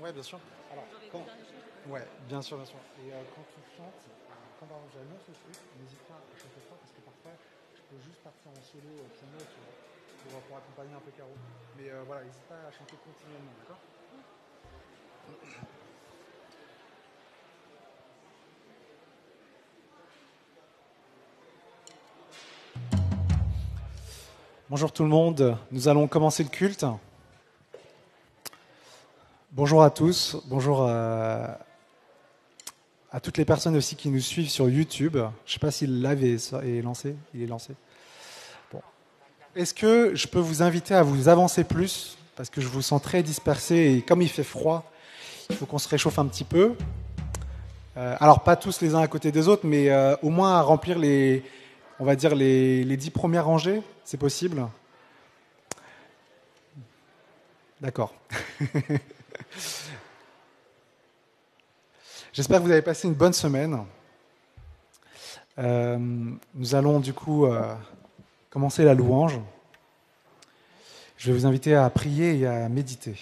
Ouais, bien sûr. Alors, quand... Ouais, bien sûr, bien sûr. Et quand tu chantes, quand j'annonce le truc, n'hésite pas à chanter fort parce que parfois, je peux juste partir en solo piano, tu vois, pour accompagner un peu Caro. Mais voilà, n'hésite pas à chanter continuellement, d'accord? Bonjour tout le monde, nous allons commencer le culte. Bonjour à tous, bonjour à toutes les personnes aussi qui nous suivent sur YouTube. Je ne sais pas si le live est lancé. Il est lancé. Bon. Est-ce que je peux vous inviter à vous avancer plus? Parce que je vous sens très dispersés et comme il fait froid, il faut qu'on se réchauffe un petit peu. Alors pas tous les uns à côté des autres, mais au moins à remplir on va dire les 10 premières rangées, c'est possible? D'accord. J'espère que vous avez passé une bonne semaine. Nous allons du coup commencer la louange. Je vais vous inviter à prier et à méditer.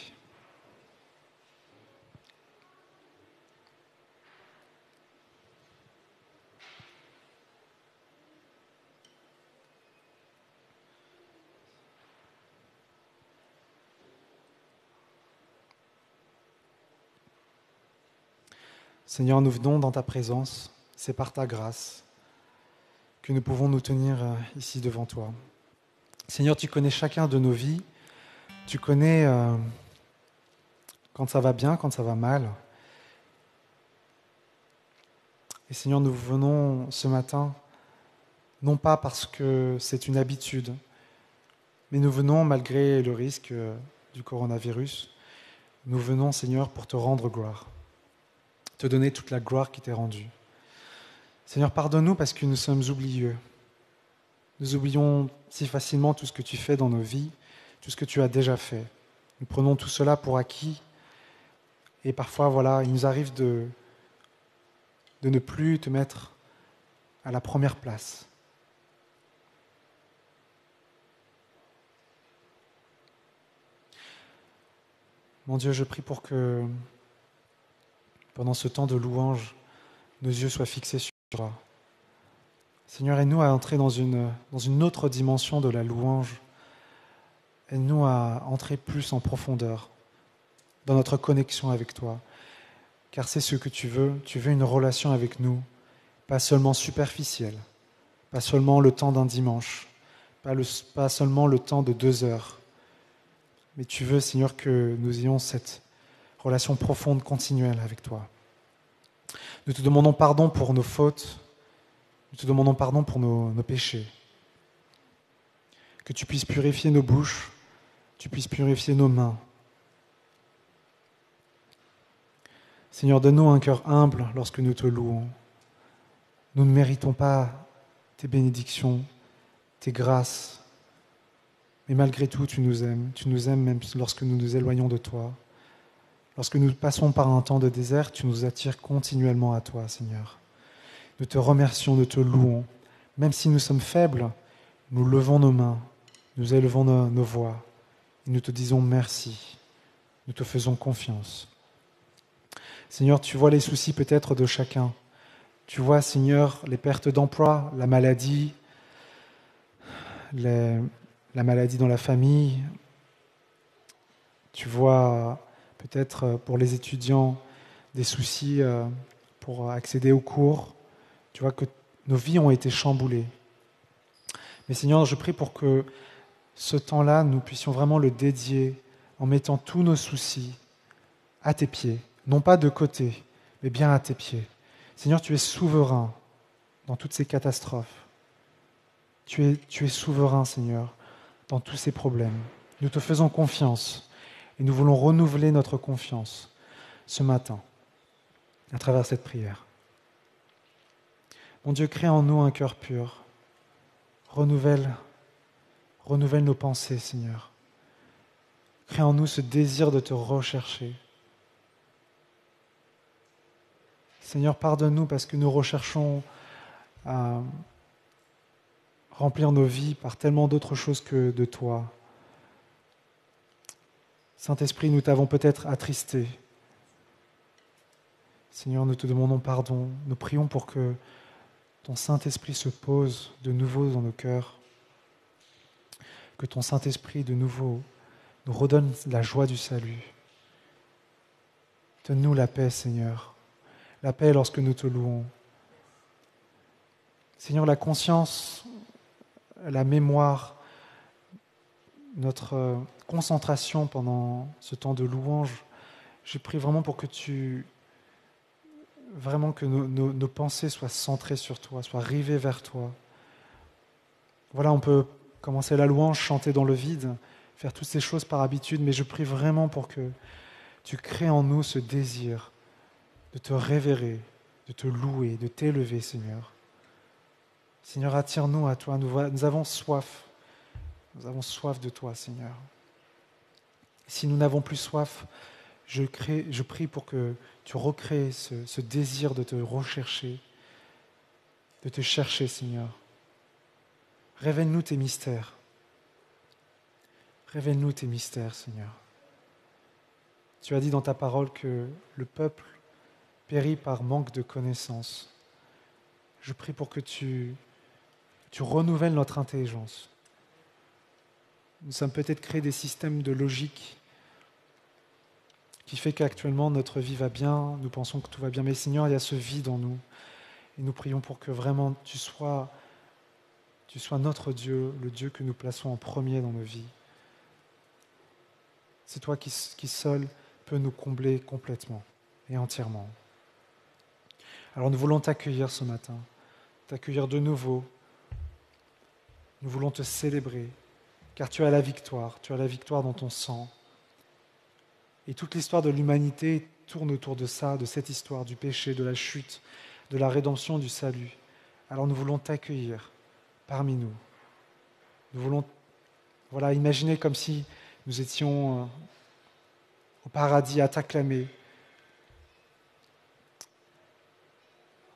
Seigneur, nous venons dans ta présence. C'est par ta grâce que nous pouvons nous tenir ici devant toi. Seigneur, tu connais chacun de nos vies. Tu connais quand ça va bien, quand ça va mal. Et Seigneur, nous venons ce matin, non pas parce que c'est une habitude, mais nous venons malgré le risque du coronavirus. Nous venons, Seigneur, pour te rendre gloire, te donner toute la gloire qui t'est rendue. Seigneur, pardonne-nous parce que nous sommes oublieux. Nous oublions si facilement tout ce que tu fais dans nos vies, tout ce que tu as déjà fait. Nous prenons tout cela pour acquis. Et parfois, voilà, il nous arrive de ne plus te mettre à la première place. Mon Dieu, je prie pour que, pendant ce temps de louange, nos yeux soient fixés sur toi. Seigneur, aide-nous à entrer dans une autre dimension de la louange. Aide-nous à entrer plus en profondeur dans notre connexion avec toi. Car c'est ce que tu veux. Tu veux une relation avec nous, pas seulement superficielle, pas seulement le temps d'un dimanche, pas seulement le temps de 2 heures. Mais tu veux, Seigneur, que nous ayons cette relation profonde, continuelle avec toi. Nous te demandons pardon pour nos fautes. Nous te demandons pardon pour nos péchés. Que tu puisses purifier nos bouches, tu puisses purifier nos mains. Seigneur, donne-nous un cœur humble lorsque nous te louons. Nous ne méritons pas tes bénédictions, tes grâces, mais malgré tout, tu nous aimes. Tu nous aimes même lorsque nous nous éloignons de toi. Lorsque nous passons par un temps de désert, tu nous attires continuellement à toi, Seigneur. Nous te remercions, nous te louons. Même si nous sommes faibles, nous levons nos mains, nous élevons nos voix, et nous te disons merci. Nous te faisons confiance. Seigneur, tu vois les soucis peut-être de chacun. Tu vois, Seigneur, les pertes d'emploi, la maladie, la maladie dans la famille. Tu vois peut-être pour les étudiants des soucis pour accéder aux cours. Tu vois que nos vies ont été chamboulées. Mais Seigneur, je prie pour que ce temps-là, nous puissions vraiment le dédier en mettant tous nos soucis à tes pieds. Non pas de côté, mais bien à tes pieds. Seigneur, tu es souverain dans toutes ces catastrophes. Tu es souverain, Seigneur, dans tous ces problèmes. Nous te faisons confiance et nous voulons renouveler notre confiance ce matin à travers cette prière. Mon Dieu, crée en nous un cœur pur. Renouvelle nos pensées, Seigneur. Crée en nous ce désir de te rechercher. Seigneur, pardonne-nous parce que nous recherchons à remplir nos vies par tellement d'autres choses que de toi. Saint-Esprit, nous t'avons peut-être attristé. Seigneur, nous te demandons pardon. Nous prions pour que ton Saint-Esprit se pose de nouveau dans nos cœurs, que ton Saint-Esprit de nouveau nous redonne la joie du salut. Donne-nous la paix, Seigneur, la paix lorsque nous te louons. Seigneur, la conscience, la mémoire, notre concentration pendant ce temps de louange, je prie vraiment pour que que nos pensées soient centrées sur toi, soient rivées vers toi. Voilà, on peut commencer la louange, chanter dans le vide, faire toutes ces choses par habitude, mais je prie vraiment pour que tu crées en nous ce désir de te révérer, de te louer, de t'élever, Seigneur. Seigneur, attire-nous à toi, nous avons soif. Nous avons soif de toi, Seigneur. Si nous n'avons plus soif, je prie pour que tu recrées ce désir de te rechercher, de te chercher, Seigneur. Révèle-nous tes mystères. Révèle-nous tes mystères, Seigneur. Tu as dit dans ta parole que le peuple périt par manque de connaissance. Je prie pour que tu renouvelles notre intelligence. Nous sommes peut-être créés des systèmes de logique qui fait qu'actuellement notre vie va bien, nous pensons que tout va bien, mais Seigneur, il y a ce vide en nous. Et nous prions pour que vraiment tu sois notre Dieu, le Dieu que nous plaçons en premier dans nos vies. C'est toi qui seul peux nous combler complètement et entièrement. Alors nous voulons t'accueillir ce matin, t'accueillir de nouveau. Nous voulons te célébrer, car tu as la victoire dans ton sang. Et toute l'histoire de l'humanité tourne autour de ça, de cette histoire du péché, de la chute, de la rédemption, du salut. Alors nous voulons t'accueillir parmi nous. Nous voulons imaginer comme si nous étions au paradis à t'acclamer.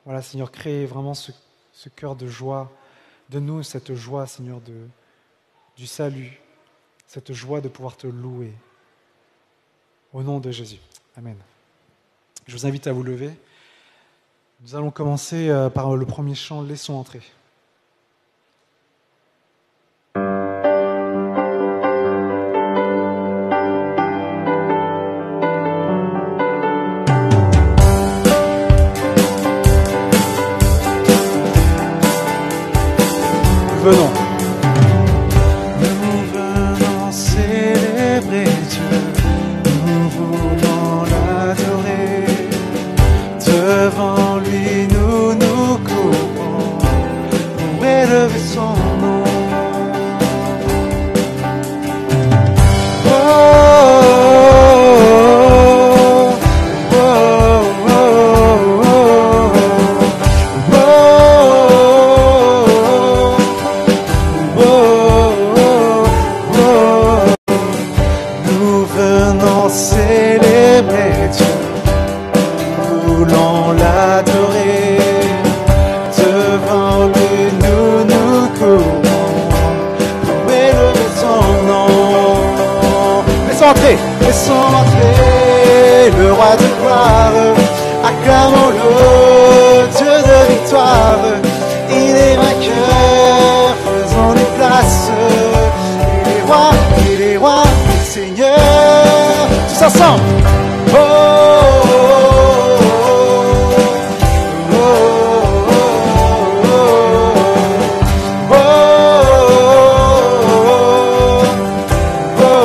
Voilà, Seigneur, crée vraiment ce cœur de joie. Donne-nous cette joie, Seigneur, du salut, cette joie de pouvoir te louer. Au nom de Jésus. Amen. Je vous invite à vous lever. Nous allons commencer par le premier chant, Laissons entrer. Venons. Nous venons célébrer Dieu, nous voulons l'adorer. Devant lui nous nous couvrons pour élever son nom. Oh, oh, oh, oh, oh, nous venons célébrer Dieu, nous voulons l'adorer. Devant lui nous nous couvrons pour élever son nom. Laissons entrer le roi de gloire. Acclamons-le, Dieu de victoire. Il est vainqueur, faisons-lui place. Il est roi, il est Seigneur. Tous ensemble. Oh, oh, oh, oh, oh, oh, oh.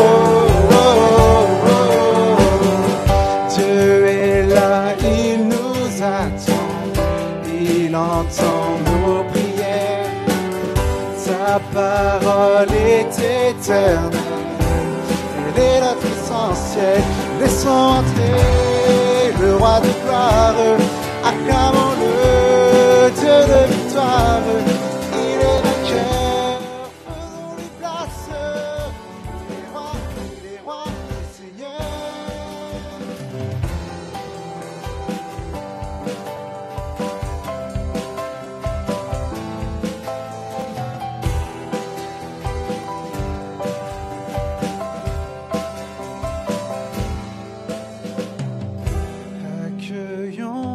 Dieu est là, il nous attend, il entend nos prières. Sa parole est éternelle, elle est notre essentiel. Laissons entrer le roi de gloire, acclamons-le, Dieu de victoire. Il est vainqueur, faisons-lui place. Il est roi, il est Seigneur. Accueillons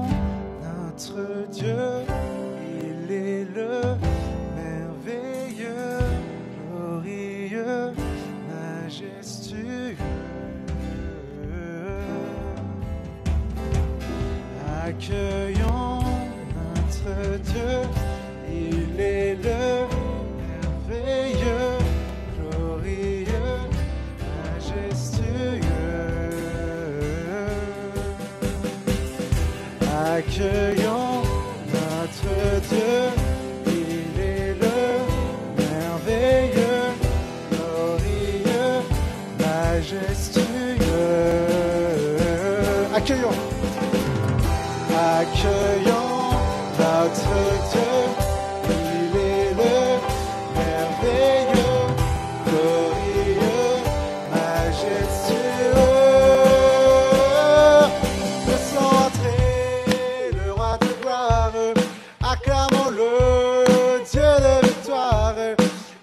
Accueillons notre Dieu, il est le merveilleux, glorieux, majestueux. Accueillons notre Dieu, il est le merveilleux, glorieux, majestueux. Accueillons. Accueillons notre Dieu, il est le merveilleux, glorieux, majestueux. Laissons entrer le roi de gloire, acclamons-le, Dieu de victoire.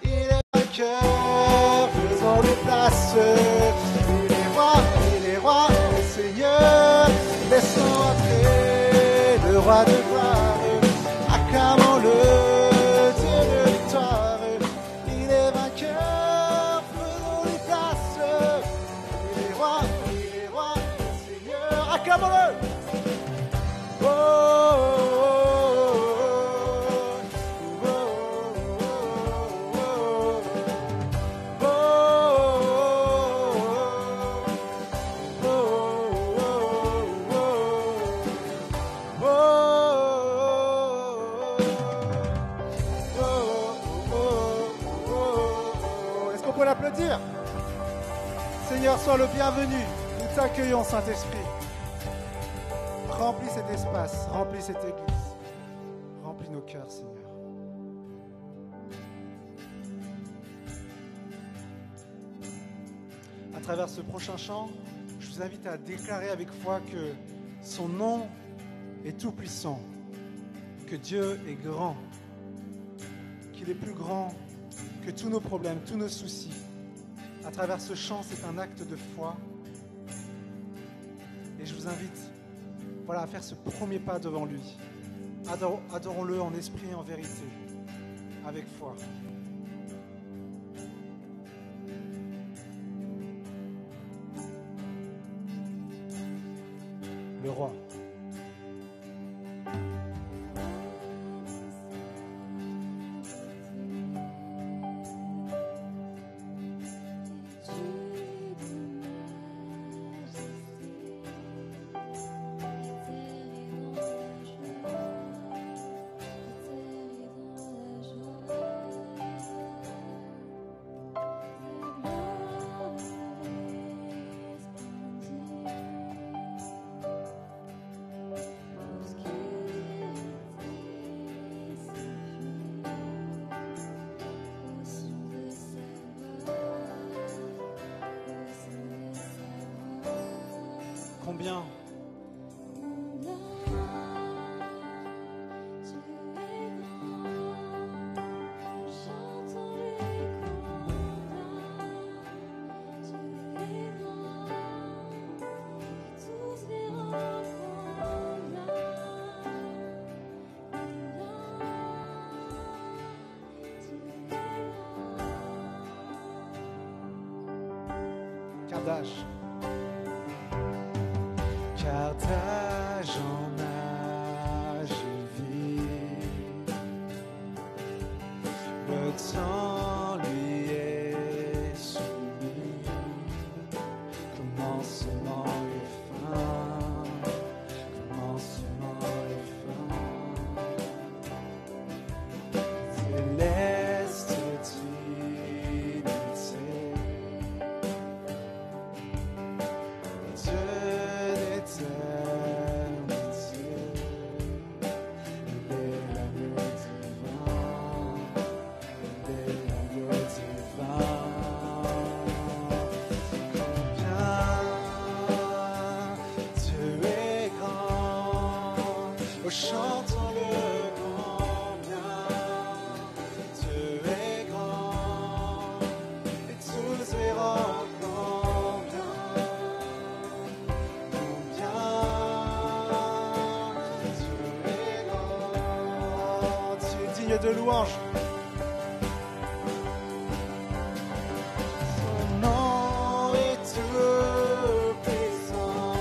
Il est vainqueur, faisons-lui place. Il est roi, le Seigneur. Laissons entrer le roi de gloire, acclamons-le, Dieu de victoire. Il est vainqueur, faisons-lui place. Il est roi, le Seigneur, acclamons-le. Oh, oh, oh, oh, oh, Est-ce qu'on peut l'applaudir? Seigneur, sois le bienvenu. Nous t'accueillons, Saint-Esprit. Remplis cet espace, remplis cette église. Remplis nos cœurs, Seigneur. À travers ce prochain chant, je vous invite à déclarer avec foi que son nom est tout puissant, que Dieu est grand, qu'il est plus grand que tous nos problèmes, tous nos soucis. À travers ce chant, c'est un acte de foi. Et je vous invite à faire ce premier pas devant lui. Adorons-le en esprit et en vérité, avec foi. Le roi. Combien? Carthage. Carthage en âge vie, le temps lui est soumis, commencement et fin, commencement et fin, céleste Trinité. Chantons-le combien Dieu est grand, et tous verront combien Dieu est grand. Tu es digne de louange. Son nom est tout puissant.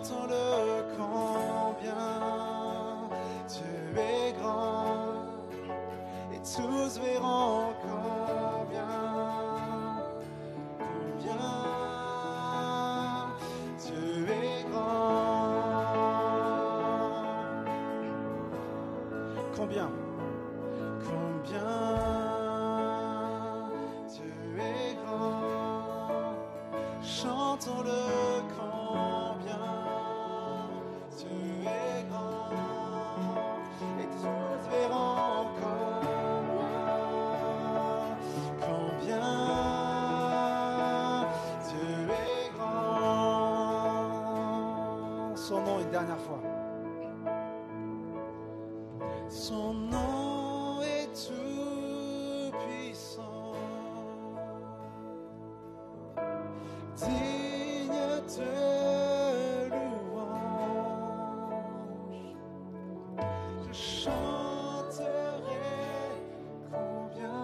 chantons-le combien tu es grand, et tous verront combien tu es grand. Combien tu es grand, chantons-le combien tu es grand, et tous verront combien tu es grand. Son nom une dernière fois. Son nom est tout puissant, digne de louange. Je chanterai combien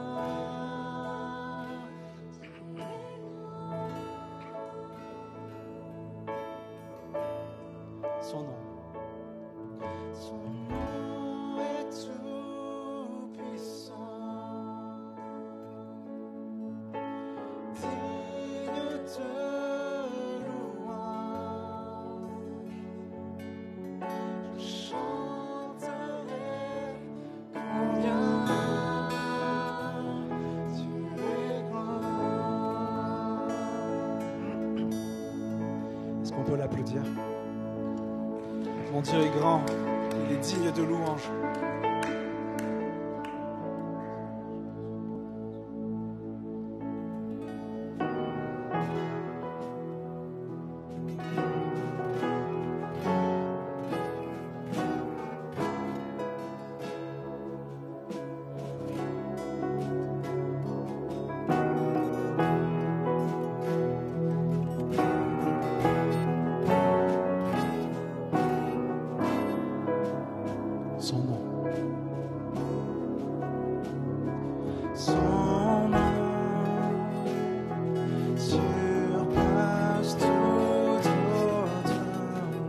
son nom. Son nom est tout puissant, digne de louange. Je chanterai combien tu es grand. Est-ce qu'on peut l'applaudir? Mon Dieu est grand, il est digne de louange. Son nom. Son nom surpasse tout autre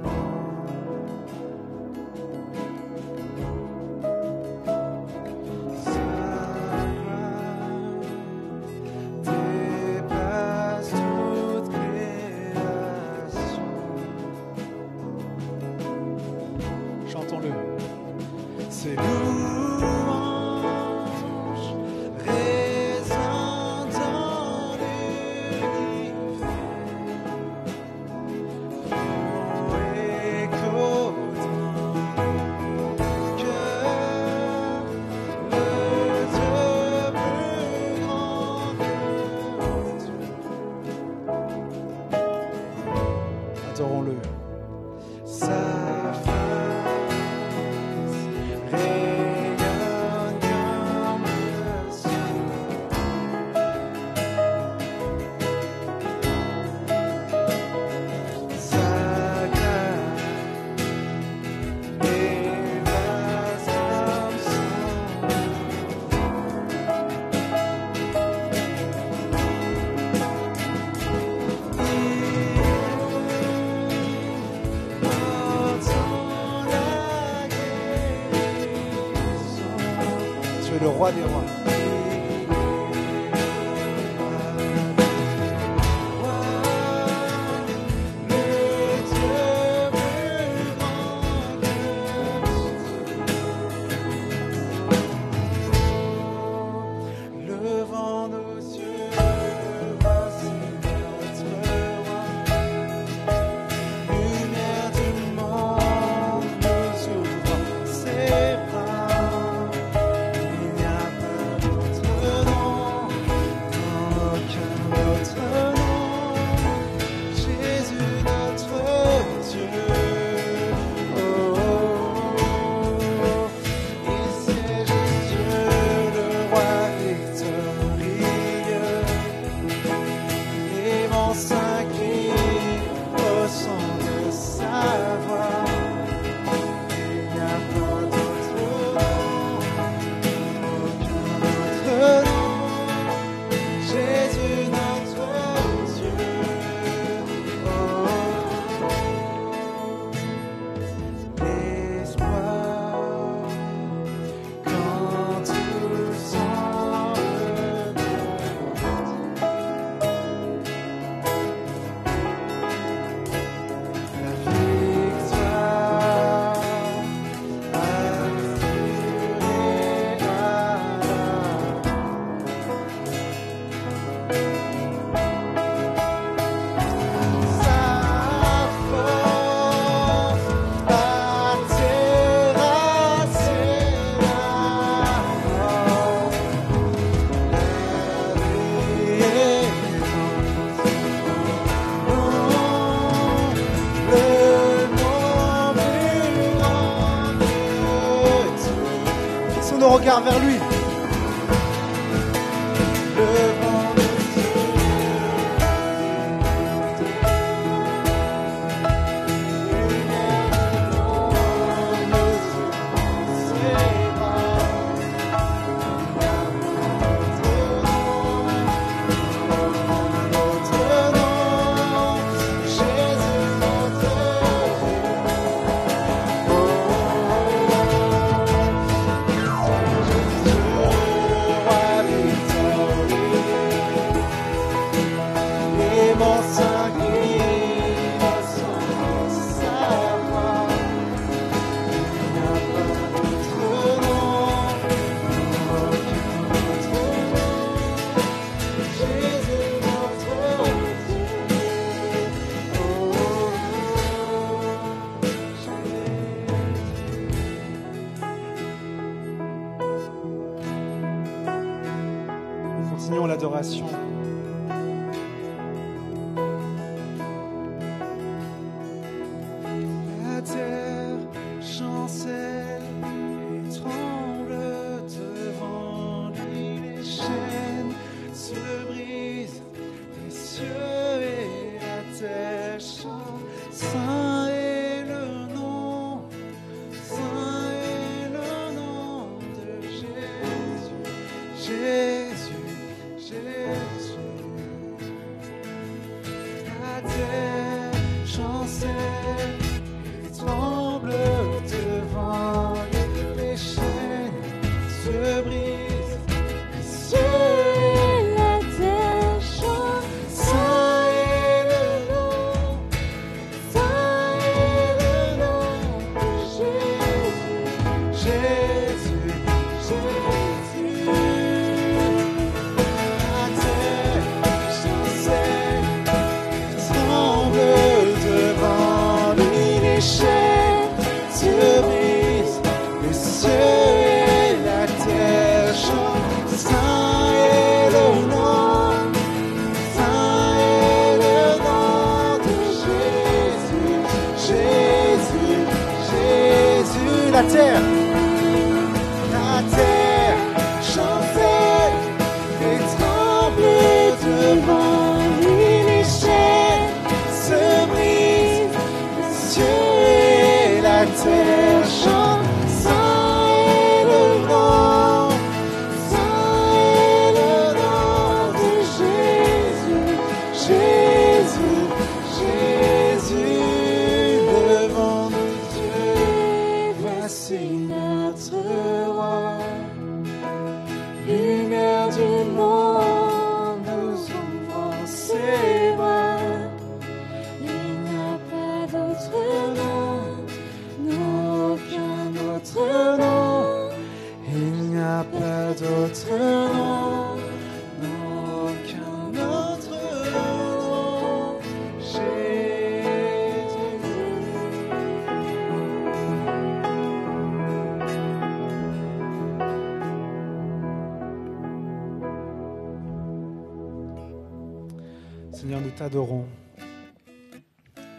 nom. Sa gloire dépasse toute création. Chantons-le. Ses louanges résonnent dans l'univers, font écho dans nos cœurs, le Dieu plus grand que tout. Adorons-le. Sa rayonne comme le ciel. Sa gloire est vaste comme son Tu es le roi des rois. Levant nos yeux, voici notre roi. Lumière du monde, nous ouvrons ses bras. Il n'y a pas regard vers lui. Levons nos Continuons l'adoration. La terre chancelle et tremble devant lui, les chaînes se brisent, les cieux et la terre chantent. Saint est le nom, saint est le nom de Jésus. Jésus, la terre chancelle et tremble devant lui, les chaînes se brisent, les cieux et la terre chantent. Saint est le nom, saint est le nom de Jésus. Jésus, Jésus. La terre chancelle et tremble devant lui, les chaînes se brisent, les cieux et la terre chantent. Saint est le nom, saint est le nom de Jésus, Jésus, Jésus, devant nos yeux, voici notre roi, lumière du monde, nous ouvrons ses bras. Il n'y a pas d'autre nom, non, aucun autre nom. Il n'y a pas d'autre nom, non, aucun autre nom. Jésus. Seigneur, nous t'adorons.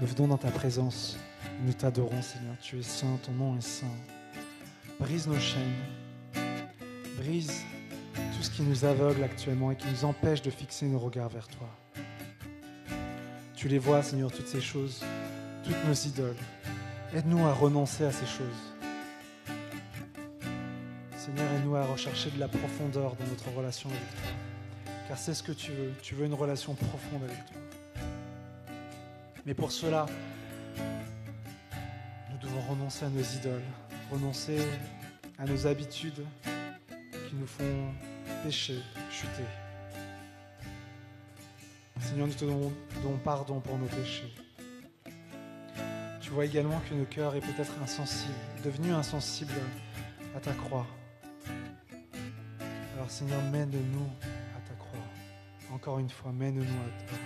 Nous venons dans ta présence. Nous t'adorons, Seigneur. Tu es saint, ton nom est saint. Brise nos chaînes. Brise tout ce qui nous aveugle actuellement et qui nous empêche de fixer nos regards vers toi. Tu les vois, Seigneur, toutes ces choses, toutes nos idoles. Aide-nous à renoncer à ces choses. Seigneur, aide-nous à rechercher de la profondeur dans notre relation avec toi. Car c'est ce que tu veux. Tu veux une relation profonde avec toi. Mais pour cela, nous devons renoncer à nos idoles, renoncer à nos habitudes qui nous font pécher, chuter. Seigneur, nous te demandons pardon pour nos péchés. Tu vois également que nos cœurs est peut-être insensibles, devenus insensibles à ta croix. Alors Seigneur, mène-nous à ta croix. Encore une fois, mène-nous à toi.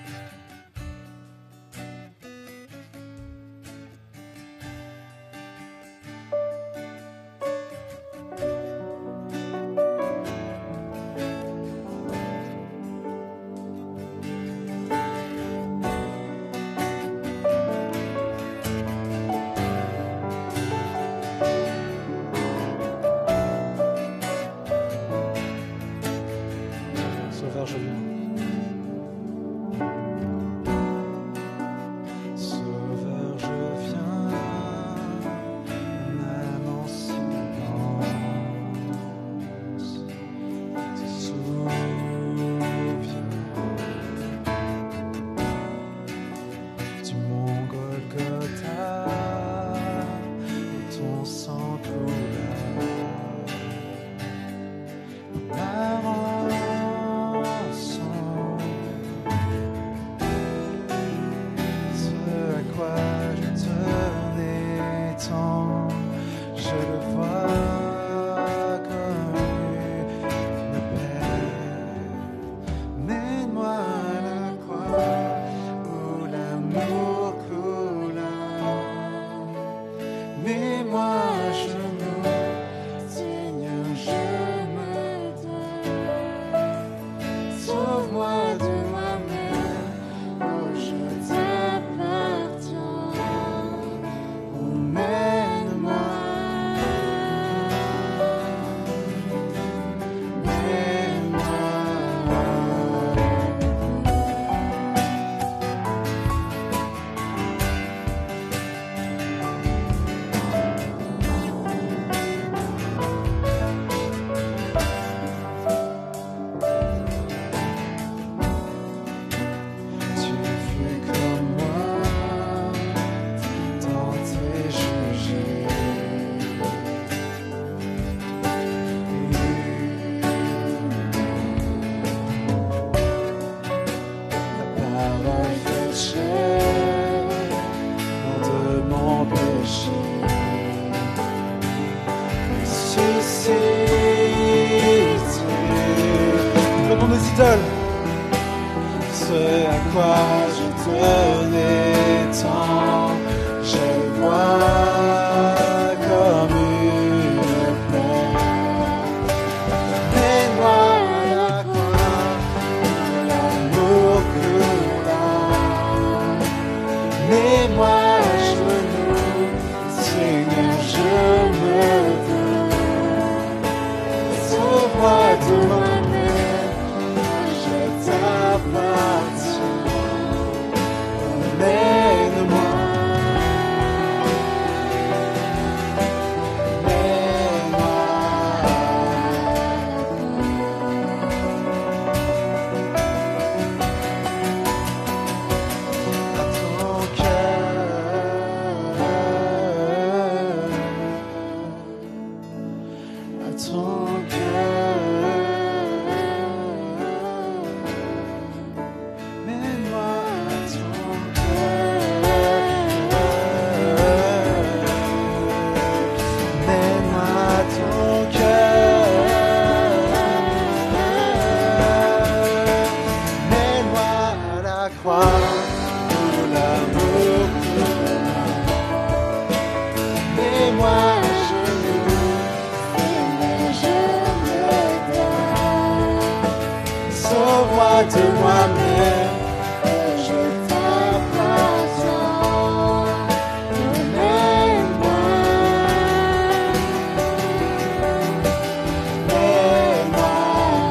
Mets-moi à genoux, Seigneur, je me donne. Sauve-moi de moi-même, oh, je t'appartiens. Emmène-moi, tu fus comme moi, tenté, jugé. La parole faite chair, nom de mon péché. Ressuscité, comme nos idoles. Ce à quoi je tenais tant, je vois comme une plaie. Mets-moi à la croix, l'amour coula. Mets-moi à genoux, Seigneur, je me donne. Sauve-moi de moi-même, je t'appartiens. Emmène-moi, à ton cœur, à ton cœur. Mets-moi à ton cœur. Mets-moi à ton cœur. Mets-moi à la croix où l'amour coule. Mets-moi à genoux, Seigneur, je me donne. Sauve-moi de moi-même, je t'appartiens. Emmène-moi, mets-moi,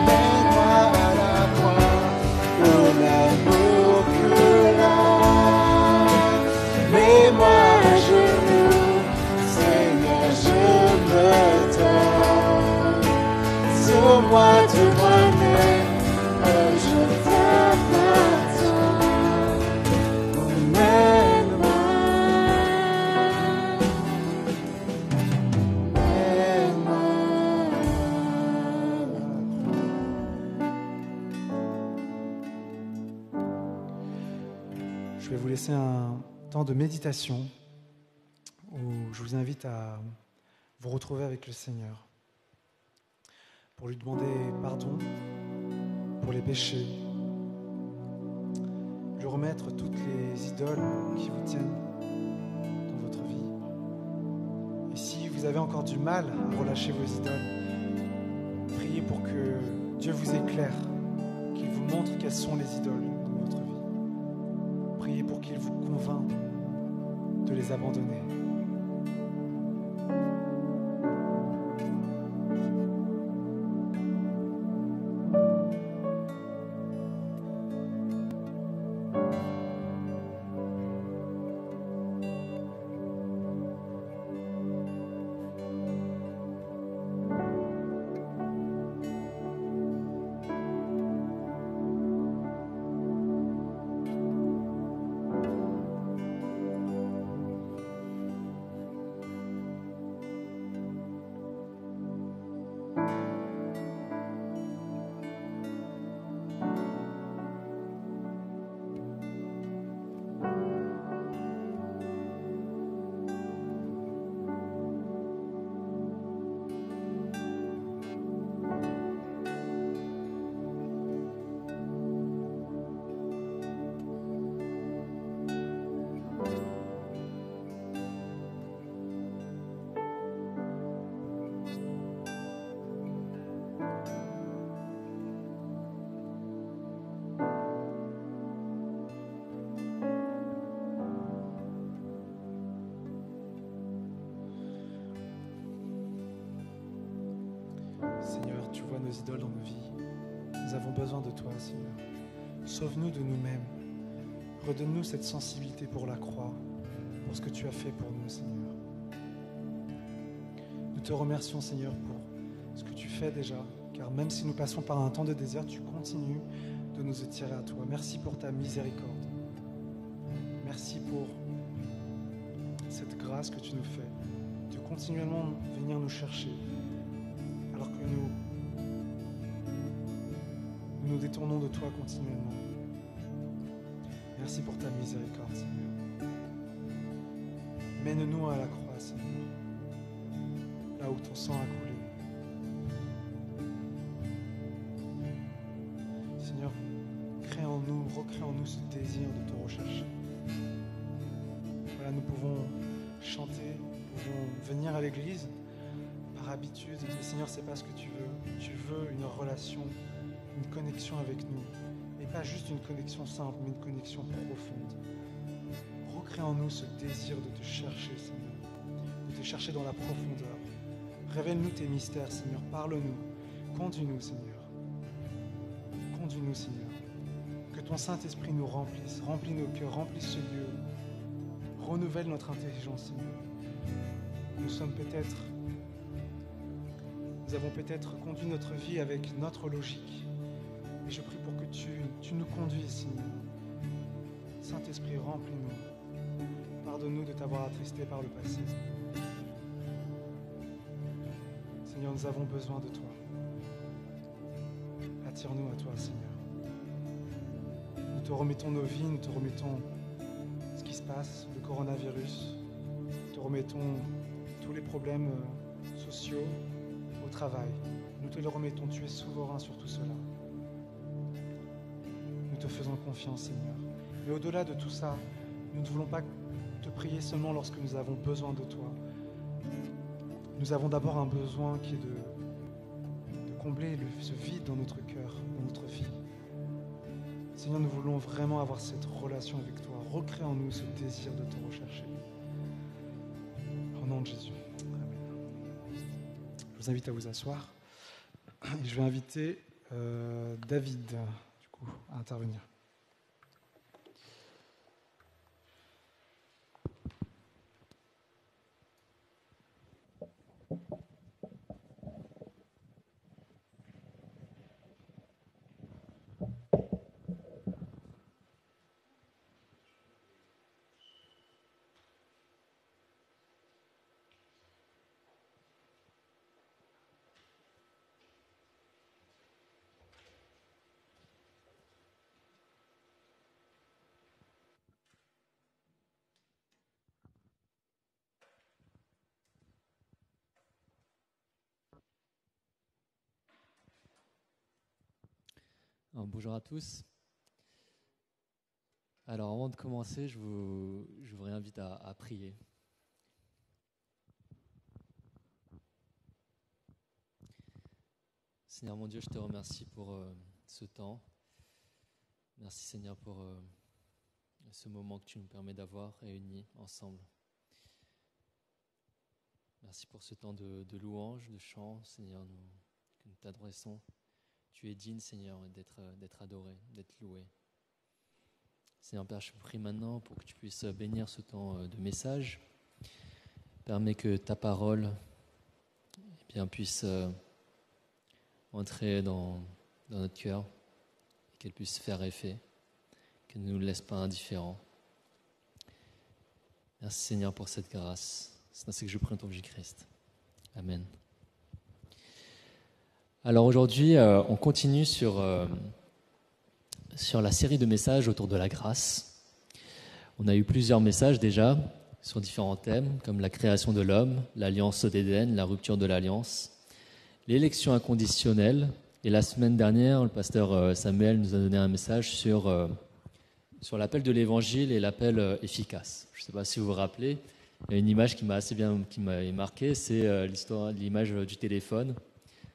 mets-moi à la croix où l'amour coula. Mets-moi à genoux, Seigneur, je me donne. Sauve-moi de moi-même, oh, je t'appartiens. Emmène-moi, Je vais vous laisser un temps de méditation où je vous invite à vous retrouver avec le Seigneur pour lui demander pardon pour les péchés, lui remettre toutes les idoles qui vous tiennent dans votre vie. Et si vous avez encore du mal à relâcher vos idoles, priez pour que Dieu vous éclaire, qu'il vous montre quelles sont les idoles dans votre vie. Priez pour qu'il vous convainc de les abandonner. Seigneur, tu vois nos idoles dans nos vies. Nous avons besoin de toi, Seigneur. Sauve-nous de nous-mêmes. Redonne-nous cette sensibilité pour la croix, pour ce que tu as fait pour nous, Seigneur. Nous te remercions, Seigneur, pour ce que tu fais déjà, car même si nous passons par un temps de désert, tu continues de nous attirer à toi. Merci pour ta miséricorde. Merci pour cette grâce que tu nous fais, de continuellement venir nous chercher, alors que nous nous détournons de toi continuellement. Merci pour ta miséricorde, Seigneur. Mène-nous à la croix, Seigneur, là où ton sang a coulé. Seigneur, crée en nous, recrée en nous ce désir de te rechercher. Voilà, nous pouvons chanter, nous pouvons venir à l'église par habitude, mais Seigneur, c'est pas ce que tu veux. Tu veux une relation, une connexion avec nous. Et pas juste une connexion simple, mais une connexion profonde. Recrée en nous ce désir de te chercher, Seigneur, de te chercher dans la profondeur. Révèle-nous tes mystères, Seigneur. Parle-nous. Conduis-nous, Seigneur. Conduis-nous, Seigneur. Que ton Saint-Esprit nous remplisse, remplis nos cœurs, remplisse ce lieu. Renouvelle notre intelligence, Seigneur. Nous avons peut-être conduit notre vie avec notre logique. Et je prie pour que tu nous conduises, Seigneur. Saint-Esprit, remplis-nous. Pardonne-nous de t'avoir attristé par le passé. Seigneur, nous avons besoin de toi. Attire-nous à toi, Seigneur. Nous te remettons nos vies, nous te remettons ce qui se passe, le coronavirus. Nous te remettons tous les problèmes sociaux au travail. Nous te le remettons, tu es souverain sur tout cela. Nous te faisons confiance, Seigneur. Mais au-delà de tout ça, nous ne voulons pas te prier seulement lorsque nous avons besoin de toi. Nous avons d'abord un besoin qui est de combler ce vide dans notre cœur, dans notre vie. Seigneur, nous voulons vraiment avoir cette relation avec toi. Recrée en nous ce désir de te rechercher. Au nom de Jésus. Amen. Je vous invite à vous asseoir. Je vais inviter David, du coup, à intervenir. Bonjour à tous. Alors avant de commencer, je vous réinvite à prier. Seigneur mon Dieu, je te remercie pour ce temps. Merci Seigneur pour ce moment que tu nous permets d'avoir réunis ensemble. Merci pour ce temps de louange, de chant, Seigneur, que nous t'adressons. Tu es digne, Seigneur, d'être adoré, d'être loué. Seigneur Père, je te prie maintenant pour que tu puisses bénir ce temps de message. Permets que ta parole puisse entrer dans notre cœur et qu'elle puisse faire effet, qu'elle ne nous laisse pas indifférents. Merci Seigneur pour cette grâce. C'est ainsi que je prie en ton Jésus-Christ. Amen. Alors aujourd'hui, on continue sur la série de messages autour de la grâce. On a eu plusieurs messages déjà sur différents thèmes, comme la création de l'homme, l'alliance d'Éden, la rupture de l'alliance, l'élection inconditionnelle. Et la semaine dernière, le pasteur Samuel nous a donné un message sur l'appel de l'évangile et l'appel efficace. Je ne sais pas si vous vous rappelez, il y a une image qui m'a marqué, c'est l'image du téléphone.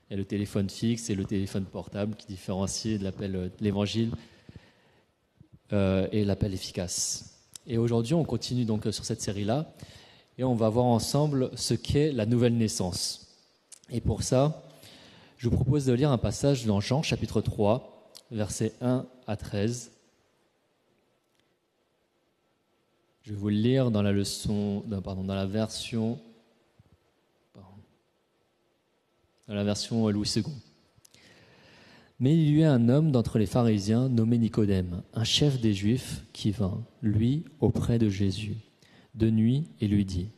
Il y a le téléphone fixe et le téléphone portable qui différencient de l'appel de l'évangile et l'appel efficace. Et aujourd'hui, on continue donc sur cette série-là et on va voir ensemble ce qu'est la nouvelle naissance. Et pour ça, Je vous propose de lire un passage dans Jean chapitre 3, versets 1 à 13. Je vais vous le lire dans la version Louis II. Mais il y eut un homme d'entre les pharisiens nommé Nicodème, un chef des Juifs, qui vint, lui, auprès de Jésus, de nuit, et lui dit :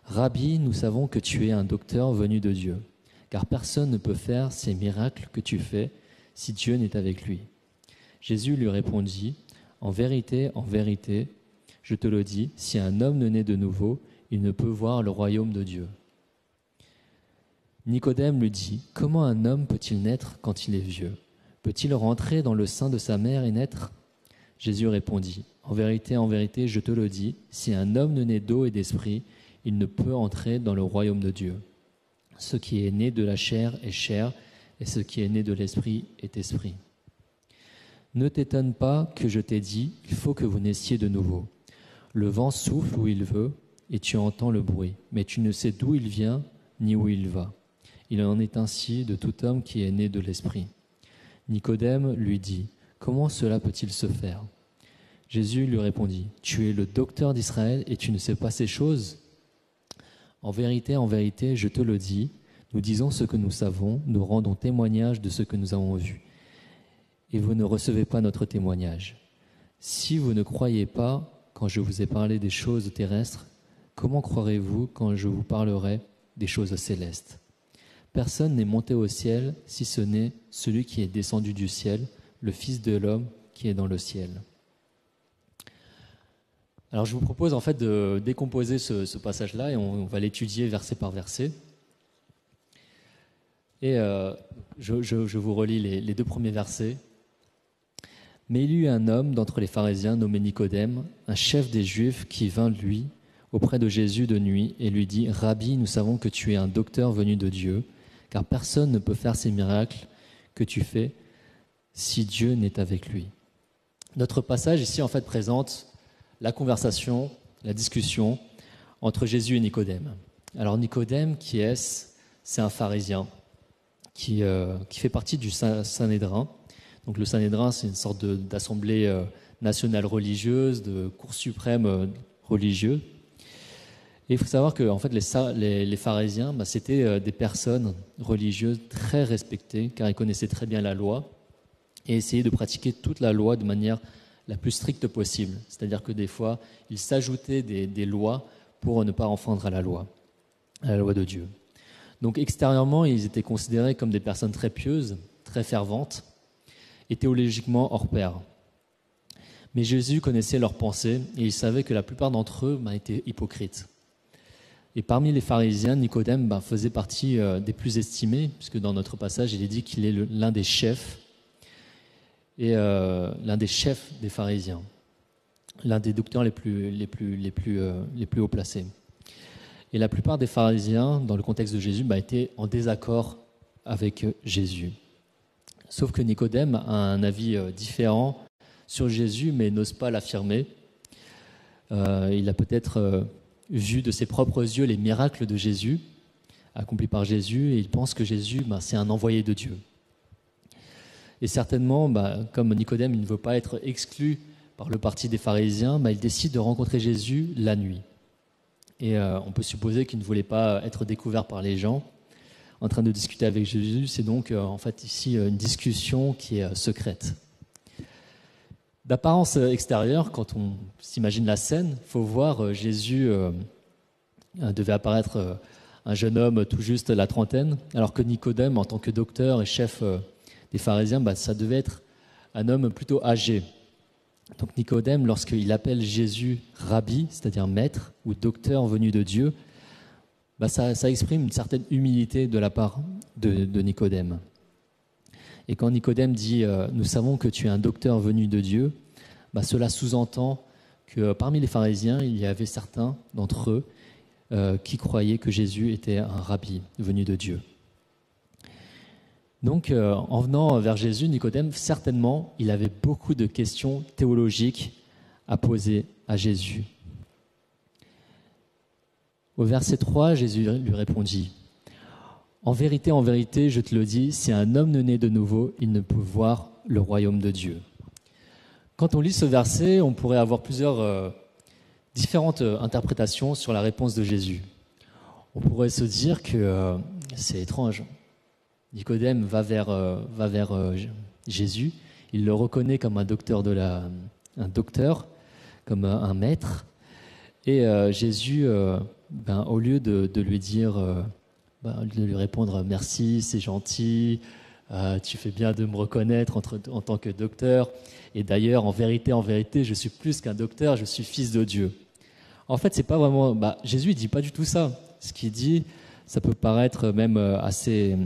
Rabbi, nous savons que tu es un docteur venu de Dieu, car personne ne peut faire ces miracles que tu fais si Dieu n'est avec lui. Jésus lui répondit : en vérité, je te le dis, si un homme ne naît de nouveau, il ne peut voir le royaume de Dieu. Nicodème lui dit : comment un homme peut-il naître quand il est vieux ? Peut-il rentrer dans le sein de sa mère et naître ? Jésus répondit : en vérité, je te le dis, si un homme ne naît d'eau et d'esprit, il ne peut entrer dans le royaume de Dieu. Ce qui est né de la chair est chair, et ce qui est né de l'esprit est esprit. Ne t'étonne pas que je t'ai dit, il faut que vous naissiez de nouveau. Le vent souffle où il veut, et tu entends le bruit, mais tu ne sais d'où il vient, ni où il va. Il en est ainsi de tout homme qui est né de l'esprit. Nicodème lui dit : comment cela peut-il se faire ? Jésus lui répondit : tu es le docteur d'Israël et tu ne sais pas ces choses ? En vérité, je te le dis, nous disons ce que nous savons, nous rendons témoignage de ce que nous avons vu. Et vous ne recevez pas notre témoignage. Si vous ne croyez pas quand je vous ai parlé des choses terrestres, comment croirez-vous quand je vous parlerai des choses célestes ? Personne n'est monté au ciel, si ce n'est celui qui est descendu du ciel, le Fils de l'homme qui est dans le ciel. Alors je vous propose en fait de décomposer ce passage-là et on va l'étudier verset par verset. Et je vous relis les deux premiers versets. Mais il y eut un homme d'entre les pharisiens nommé Nicodème, un chef des Juifs, qui vint, lui, auprès de Jésus de nuit et lui dit : Rabbi, nous savons que tu es un docteur venu de Dieu, car personne ne peut faire ces miracles que tu fais si Dieu n'est avec lui. Notre passage ici en fait présente la conversation, la discussion entre Jésus et Nicodème. Alors Nicodème, qui est-ce ? C'est un pharisien qui fait partie du Sanhédrin. Donc le Sanhédrin, c'est une sorte d'assemblée nationale religieuse, de cour suprême religieux. Et il faut savoir que en fait, les pharisiens, c'était des personnes religieuses très respectées, car ils connaissaient très bien la loi et essayaient de pratiquer toute la loi de manière la plus stricte possible. C'est-à-dire que des fois, ils s'ajoutaient des lois pour ne pas enfreindre à la loi de Dieu. Donc extérieurement, ils étaient considérés comme des personnes très pieuses, très ferventes, et théologiquement hors pair. Mais Jésus connaissait leurs pensées et il savait que la plupart d'entre eux étaient hypocrites. Et parmi les pharisiens, Nicodème faisait partie des plus estimés, puisque dans notre passage, il est dit qu'il est l'un des chefs, et l'un des chefs des pharisiens, l'un des docteurs les plus haut placés. Et la plupart des pharisiens, dans le contexte de Jésus, étaient en désaccord avec Jésus. Sauf que Nicodème a un avis différent sur Jésus, mais n'ose pas l'affirmer. Il a peut-être vu de ses propres yeux les miracles de Jésus, accomplis par Jésus, et il pense que Jésus, c'est un envoyé de Dieu. Et certainement, comme Nicodème, il ne veut pas être exclu par le parti des pharisiens, il décide de rencontrer Jésus la nuit. Et on peut supposer qu'il ne voulait pas être découvert par les gens. En train de discuter avec Jésus, c'est donc en fait ici une discussion qui est secrète. D'apparence extérieure, quand on s'imagine la scène, il faut voir Jésus devait apparaître un jeune homme tout juste la trentaine, alors que Nicodème, en tant que docteur et chef des pharisiens, ça devait être un homme plutôt âgé. Donc Nicodème, lorsqu'il appelle Jésus Rabbi, c'est-à-dire maître ou docteur venu de Dieu, ça exprime une certaine humilité de la part de Nicodème. Et quand Nicodème dit « Nous savons que tu es un docteur venu de Dieu », cela sous-entend que parmi les pharisiens, il y avait certains d'entre eux qui croyaient que Jésus était un rabbi venu de Dieu. Donc, en venant vers Jésus, Nicodème, certainement, il avait beaucoup de questions théologiques à poser à Jésus. Au verset 3, Jésus lui répondit : en vérité, je te le dis, si un homme ne naît de nouveau, il ne peut voir le royaume de Dieu. » Quand on lit ce verset, on pourrait avoir plusieurs différentes interprétations sur la réponse de Jésus. On pourrait se dire que c'est étrange. Nicodème va vers Jésus, il le reconnaît comme un docteur, comme un maître, et Jésus, au lieu de lui dire, de lui répondre « merci, c'est gentil, tu fais bien de me reconnaître en tant que docteur, et d'ailleurs, en vérité, je suis plus qu'un docteur, je suis fils de Dieu. » En fait, c'est pas vraiment. Jésus ne dit pas du tout ça. Ce qu'il dit, ça peut paraître même assez.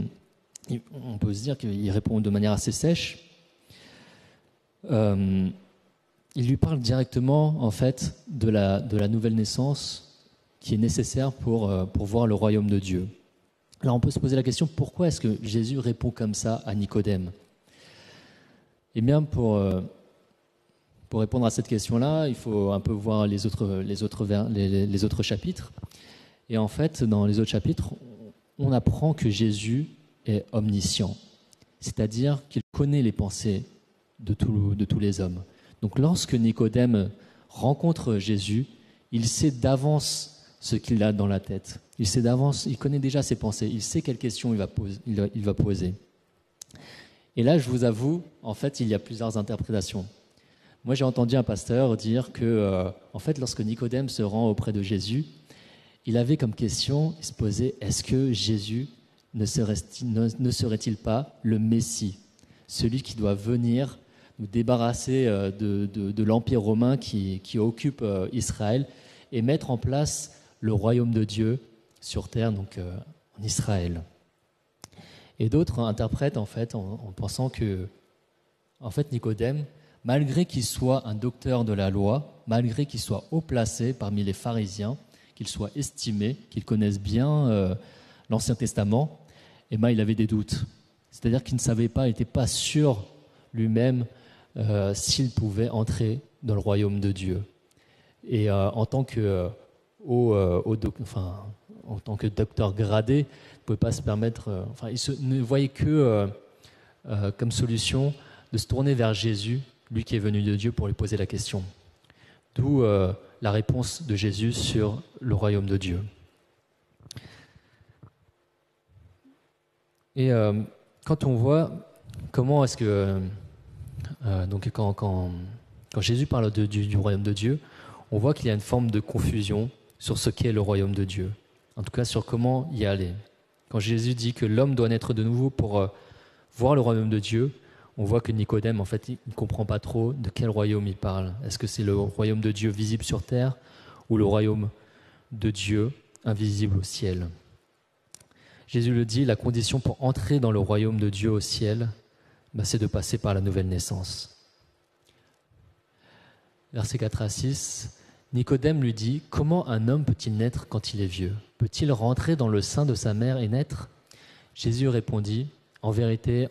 On peut se dire qu'il répond de manière assez sèche. Il lui parle directement, en fait, de la nouvelle naissance qui est nécessaire pour voir le royaume de Dieu. Alors, on peut se poser la question, pourquoi est-ce que Jésus répond comme ça à Nicodème ? Eh bien, pour répondre à cette question-là, il faut un peu voir les autres chapitres. Et en fait, dans les autres chapitres, on apprend que Jésus est omniscient, c'est-à-dire qu'il connaît les pensées de tous les hommes. Donc lorsque Nicodème rencontre Jésus, il sait d'avance ce qu'il a dans la tête. Il sait d'avance, il connaît déjà ses pensées, il sait quelles questions il va poser. Et là, je vous avoue, en fait, il y a plusieurs interprétations. Moi, j'ai entendu un pasteur dire que, en fait, lorsque Nicodème se rend auprès de Jésus, il avait comme question, il se posait, est-ce que Jésus ne serait-il pas le Messie, celui qui doit venir nous débarrasser de l'Empire romain qui occupe Israël et mettre en place le royaume de Dieu sur terre, donc en Israël. Et d'autres interprètent en fait en pensant que, en fait, Nicodème, malgré qu'il soit un docteur de la loi, malgré qu'il soit haut placé parmi les pharisiens, qu'il soit estimé, qu'il connaisse bien l'Ancien Testament, eh bien, il avait des doutes. C'est-à-dire qu'il ne savait pas, il n'était pas sûr lui-même s'il pouvait entrer dans le royaume de Dieu. Et en tant que docteur gradé, il ne pouvait pas se permettre. Il ne voyait que comme solution de se tourner vers Jésus, lui qui est venu de Dieu, pour lui poser la question. D'où la réponse de Jésus sur le royaume de Dieu. Et quand on voit comment est-ce que quand Jésus parle du royaume de Dieu, on voit qu'il y a une forme de confusion sur ce qu'est le royaume de Dieu. En tout cas, sur comment y aller. Quand Jésus dit que l'homme doit naître de nouveau pour voir le royaume de Dieu, on voit que Nicodème, en fait, il ne comprend pas trop de quel royaume il parle. Est-ce que c'est le royaume de Dieu visible sur terre ou le royaume de Dieu invisible au ciel ? Jésus le dit, la condition pour entrer dans le royaume de Dieu au ciel, c'est de passer par la nouvelle naissance. Versets 4 à 6, Nicodème lui dit, « Comment un homme peut-il naître quand il est vieux ? Peut-il rentrer dans le sein de sa mère et naître ?» Jésus répondit, « En vérité,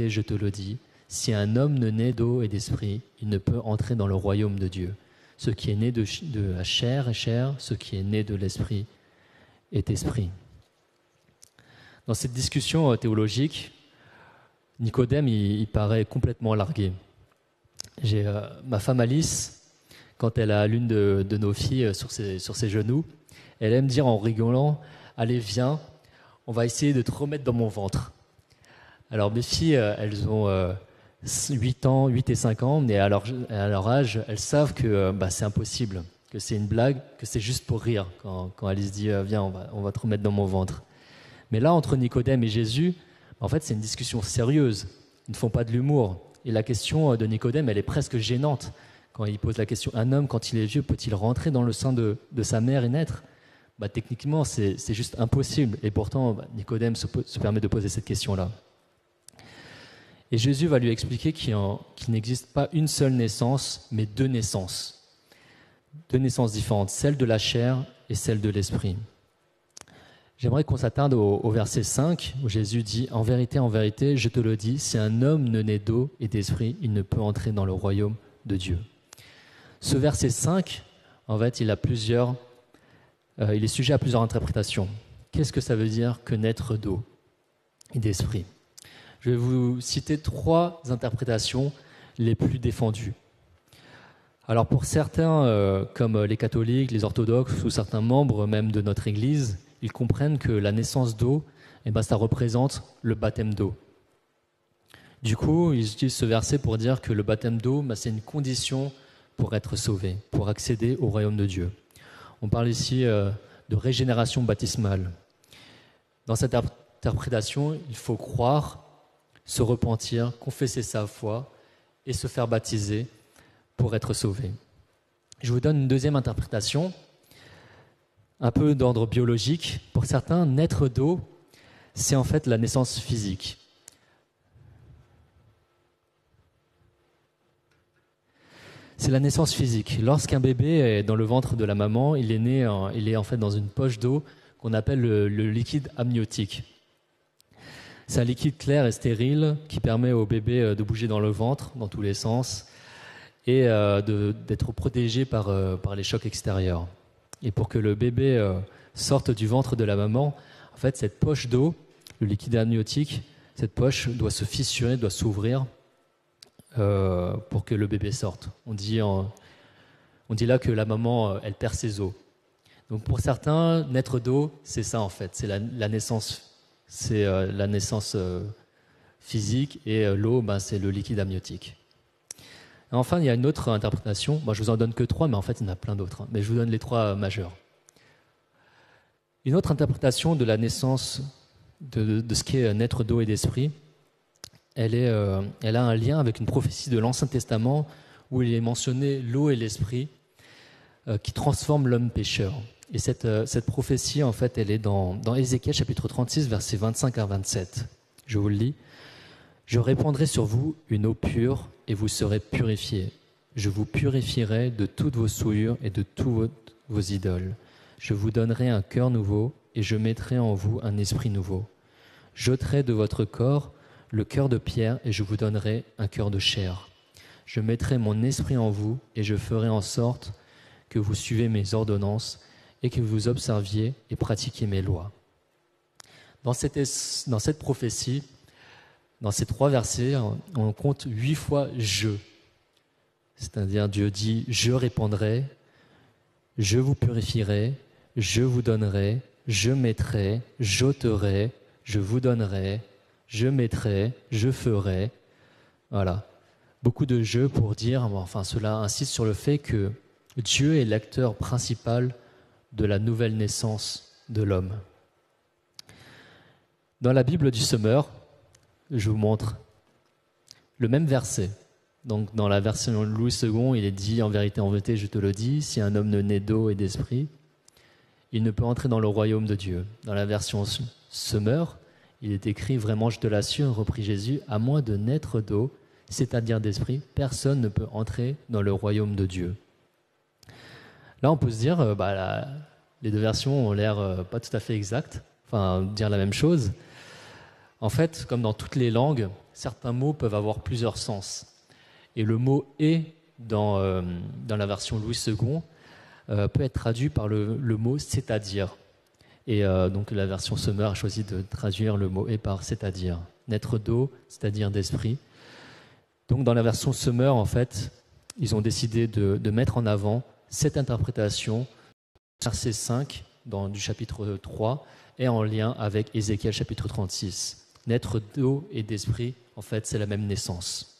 je te le dis, si un homme ne naît d'eau et d'esprit, il ne peut entrer dans le royaume de Dieu. Ce qui est né de la chair est chair, ce qui est né de l'esprit est esprit. » Dans cette discussion théologique, Nicodème, il paraît complètement largué. J'ai ma femme Alice, quand elle a l'une de nos filles sur ses genoux, elle aime dire en rigolant, « Allez, viens, on va essayer de te remettre dans mon ventre. » Alors mes filles, elles ont 8 et 5 ans, mais à leur âge, elles savent que c'est impossible, que c'est une blague, que c'est juste pour rire quand Alice dit « Viens, on va te remettre dans mon ventre. » Mais là, entre Nicodème et Jésus, en fait, c'est une discussion sérieuse. Ils ne font pas de l'humour. Et la question de Nicodème, elle est presque gênante. Quand il pose la question, un homme, quand il est vieux, peut-il rentrer dans le sein de sa mère et naître ? Techniquement, c'est juste impossible. Et pourtant, Nicodème se permet de poser cette question-là. Et Jésus va lui expliquer qu'il n'existe pas une seule naissance, mais deux naissances. Deux naissances différentes, celle de la chair et celle de l'esprit. J'aimerais qu'on s'attarde au verset 5, où Jésus dit « En vérité, je te le dis, si un homme ne naît d'eau et d'esprit, il ne peut entrer dans le royaume de Dieu. » Ce verset 5, en fait, il est sujet à plusieurs interprétations. Qu'est-ce que ça veut dire que naître d'eau ? et d'esprit. Je vais vous citer 3 interprétations les plus défendues. Alors pour certains, comme les catholiques, les orthodoxes ou certains membres même de notre Église, ils comprennent que la naissance d'eau, ça représente le baptême d'eau. Du coup, ils utilisent ce verset pour dire que le baptême d'eau, c'est une condition pour être sauvé, pour accéder au royaume de Dieu. On parle ici de régénération baptismale. Dans cette interprétation, il faut croire, se repentir, confesser sa foi et se faire baptiser pour être sauvé. Je vous donne une deuxième interprétation, un peu d'ordre biologique. Pour certains, naître d'eau, c'est en fait la naissance physique. C'est la naissance physique. Lorsqu'un bébé est dans le ventre de la maman, il est en fait dans une poche d'eau qu'on appelle le liquide amniotique. C'est un liquide clair et stérile qui permet au bébé de bouger dans le ventre, dans tous les sens, et d'être protégé par les chocs extérieurs. Et pour que le bébé sorte du ventre de la maman, en fait, cette poche d'eau, le liquide amniotique, cette poche doit se fissurer, doit s'ouvrir pour que le bébé sorte. On dit là que la maman, elle perd ses os. Donc pour certains, naître d'eau, c'est ça en fait, c'est la naissance, physique, et l'eau, c'est le liquide amniotique. Et enfin, il y a une autre interprétation. Je vous en donne que 3, mais en fait, il y en a plein d'autres. Mais je vous donne les 3 majeures. Une autre interprétation de la naissance, de ce qu'est naître d'eau et d'esprit, elle a un lien avec une prophétie de l'Ancien Testament où il est mentionné l'eau et l'esprit qui transforment l'homme pécheur. Et cette prophétie, en fait, elle est dans Ézéchiel chapitre 36, versets 25 à 27. Je vous le lis. « Je répandrai sur vous une eau pure et vous serez purifiés. Je vous purifierai de toutes vos souillures et de tous vos idoles. Je vous donnerai un cœur nouveau et je mettrai en vous un esprit nouveau. J'ôterai de votre corps le cœur de pierre et je vous donnerai un cœur de chair. Je mettrai mon esprit en vous et je ferai en sorte que vous suivez mes ordonnances et que vous observiez et pratiquiez mes lois. » Dans cette prophétie, dans ces 3 versets, on compte 8 fois « je ». C'est-à-dire Dieu dit « je répandrai »,« je vous purifierai »,« je vous donnerai »,« je mettrai »,« j'ôterai »,« je vous donnerai »,« je mettrai »,« je ferai ». Voilà. Beaucoup de « je » pour dire, cela insiste sur le fait que Dieu est l'acteur principal de la nouvelle naissance de l'homme. Dans la Bible du Semeur, je vous montre le même verset. Donc, dans la version Louis II, il est dit « En vérité, je te le dis, si un homme ne naît d'eau et d'esprit, il ne peut entrer dans le royaume de Dieu. » Dans la version Semeur, il est écrit « Vraiment, je te l'assure, reprit Jésus, à moins de naître d'eau, c'est-à-dire d'esprit, personne ne peut entrer dans le royaume de Dieu. » Là, on peut se dire, les 2 versions ont l'air pas tout à fait exactes, dire la même chose. En fait, comme dans toutes les langues, certains mots peuvent avoir plusieurs sens. Et le mot « et » dans la version Louis II peut être traduit par le mot « c'est-à-dire ». Et donc la version Semeur a choisi de traduire le mot « et » par « c'est-à-dire ». Naître d'eau, c'est-à-dire d'esprit. Donc dans la version Semeur, en fait, ils ont décidé de mettre en avant cette interprétation, verset 5 du chapitre 3, est en lien avec Ézéchiel chapitre 36. Naître d'eau et d'esprit, en fait, c'est la même naissance.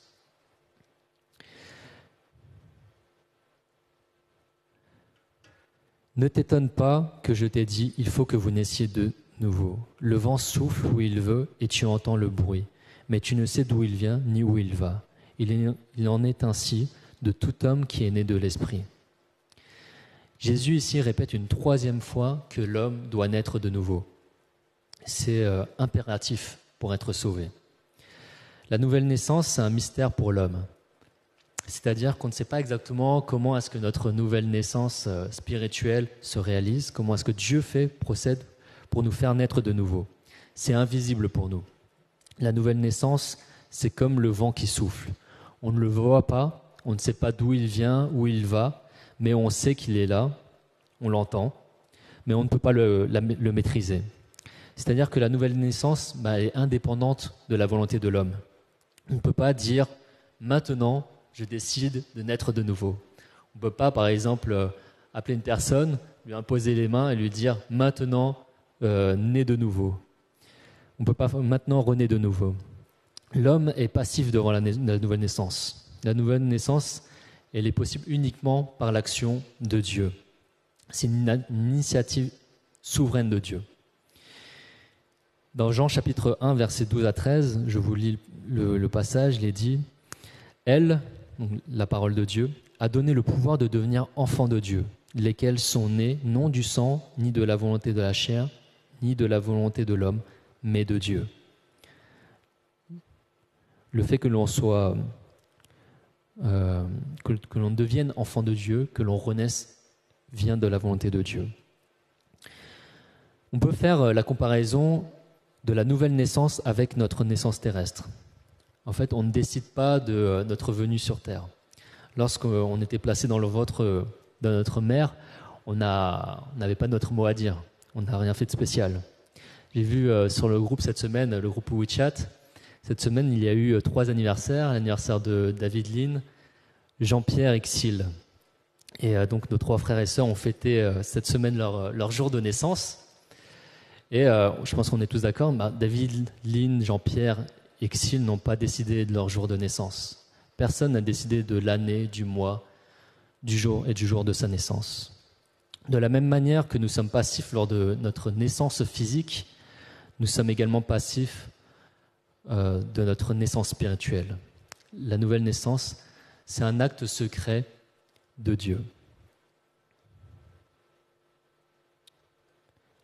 Ne t'étonne pas que je t'ai dit, il faut que vous naissiez de nouveau. Le vent souffle où il veut et tu entends le bruit, mais tu ne sais d'où il vient ni où il va. Il en est ainsi de tout homme qui est né de l'esprit. Jésus ici répète une 3e fois que l'homme doit naître de nouveau. C'est impératif pour être sauvé. La nouvelle naissance, c'est un mystère pour l'homme. C'est-à-dire qu'on ne sait pas exactement comment est-ce que notre nouvelle naissance spirituelle se réalise, comment est-ce que Dieu procède pour nous faire naître de nouveau. C'est invisible pour nous. La nouvelle naissance, c'est comme le vent qui souffle. On ne le voit pas, on ne sait pas d'où il vient, où il va, mais on sait qu'il est là, on l'entend, mais on ne peut pas le maîtriser. C'est-à-dire que la nouvelle naissance est indépendante de la volonté de l'homme. On ne peut pas dire « maintenant, je décide de naître de nouveau ». On ne peut pas, par exemple, appeler une personne, lui imposer les mains et lui dire « maintenant, né de nouveau ». On ne peut pas maintenant renaître de nouveau. L'homme est passif devant la nouvelle naissance. La nouvelle naissance, elle est possible uniquement par l'action de Dieu. C'est une initiative souveraine de Dieu. Dans Jean chapitre 1, versets 12 à 13, je vous lis le passage, il est dit « Elle, donc la parole de Dieu, a donné le pouvoir de devenir enfants de Dieu, lesquels sont nés non du sang, ni de la volonté de la chair, ni de la volonté de l'homme, mais de Dieu. » Le fait que l'on soit, que l'on devienne enfant de Dieu, que l'on renaisse, vient de la volonté de Dieu. On peut faire la comparaison de la nouvelle naissance avec notre naissance terrestre. En fait, on ne décide pas de notre venue sur Terre. Lorsqu'on était placé dans le ventre de notre mère, on n'avait pas notre mot à dire. On n'a rien fait de spécial. J'ai vu sur le groupe cette semaine, le groupe WeChat, cette semaine, il y a eu 3 anniversaires. L'anniversaire de David Lynn, Jean-Pierre et Xil. Et donc, nos 3 frères et sœurs ont fêté cette semaine leur jour de naissance. Et je pense qu'on est tous d'accord, David, Lynn, Jean-Pierre et Xil n'ont pas décidé de leur jour de naissance. Personne n'a décidé de l'année, du mois, du jour et du jour de sa naissance. De la même manière que nous sommes passifs lors de notre naissance physique, nous sommes également passifs de notre naissance spirituelle. La nouvelle naissance, c'est un acte secret de Dieu.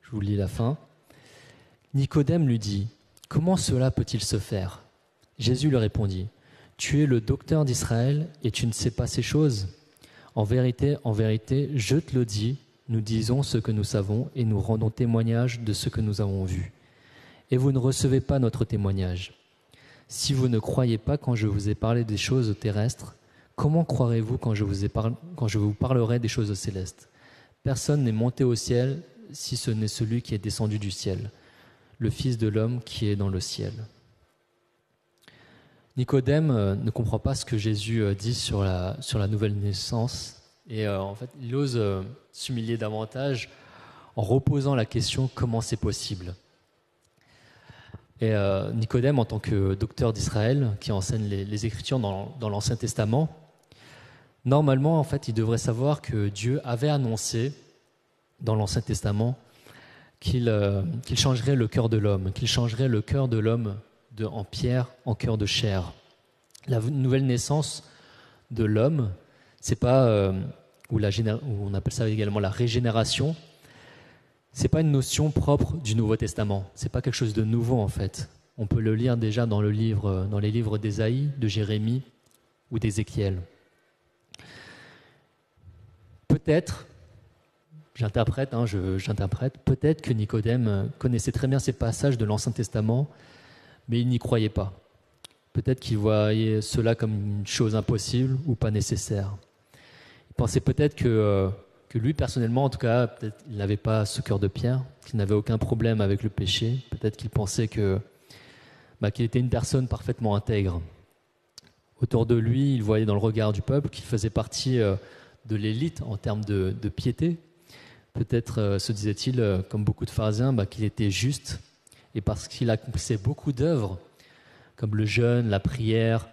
Je vous lis la fin. Nicodème lui dit « Comment cela peut-il se faire ?» Jésus lui répondit « Tu es le docteur d'Israël et tu ne sais pas ces choses ? En vérité, je te le dis, nous disons ce que nous savons et nous rendons témoignage de ce que nous avons vu. Et vous ne recevez pas notre témoignage. Si vous ne croyez pas quand je vous ai parlé des choses terrestres, comment croirez-vous quand je vous parlerai des choses célestes ? Personne n'est monté au ciel si ce n'est celui qui est descendu du ciel, le Fils de l'homme qui est dans le ciel. » Nicodème ne comprend pas ce que Jésus dit sur la nouvelle naissance et en fait il ose s'humilier davantage en reposant la question « Comment c'est possible ?» Et Nicodème, en tant que docteur d'Israël, qui enseigne les Écritures dans l'Ancien Testament, normalement, en fait, il devrait savoir que Dieu avait annoncé dans l'Ancien Testament qu'il changerait le cœur de l'homme, qu'il changerait le cœur de l'homme en pierre en cœur de chair. La nouvelle naissance de l'homme, c'est pas, ou on appelle ça également la régénération, c'est pas une notion propre du Nouveau Testament. C'est pas quelque chose de nouveau en fait. On peut le lire déjà dans les livres d'Ésaïe, de Jérémie ou d'Ézéchiel. Peut-être, j'interprète, peut-être que Nicodème connaissait très bien ces passages de l'Ancien Testament, mais il n'y croyait pas. Peut-être qu'il voyait cela comme une chose impossible ou pas nécessaire. Il pensait peut-être que lui, personnellement, en tout cas, peut-être il n'avait pas ce cœur de pierre, qu'il n'avait aucun problème avec le péché. Peut-être qu'il pensait qu'il était une personne parfaitement intègre. Autour de lui, il voyait dans le regard du peuple qu'il faisait partie de l'élite en termes de piété. Peut-être se disait-il, comme beaucoup de pharisiens, qu'il était juste. Et parce qu'il accomplissait beaucoup d'œuvres, comme le jeûne, la prière,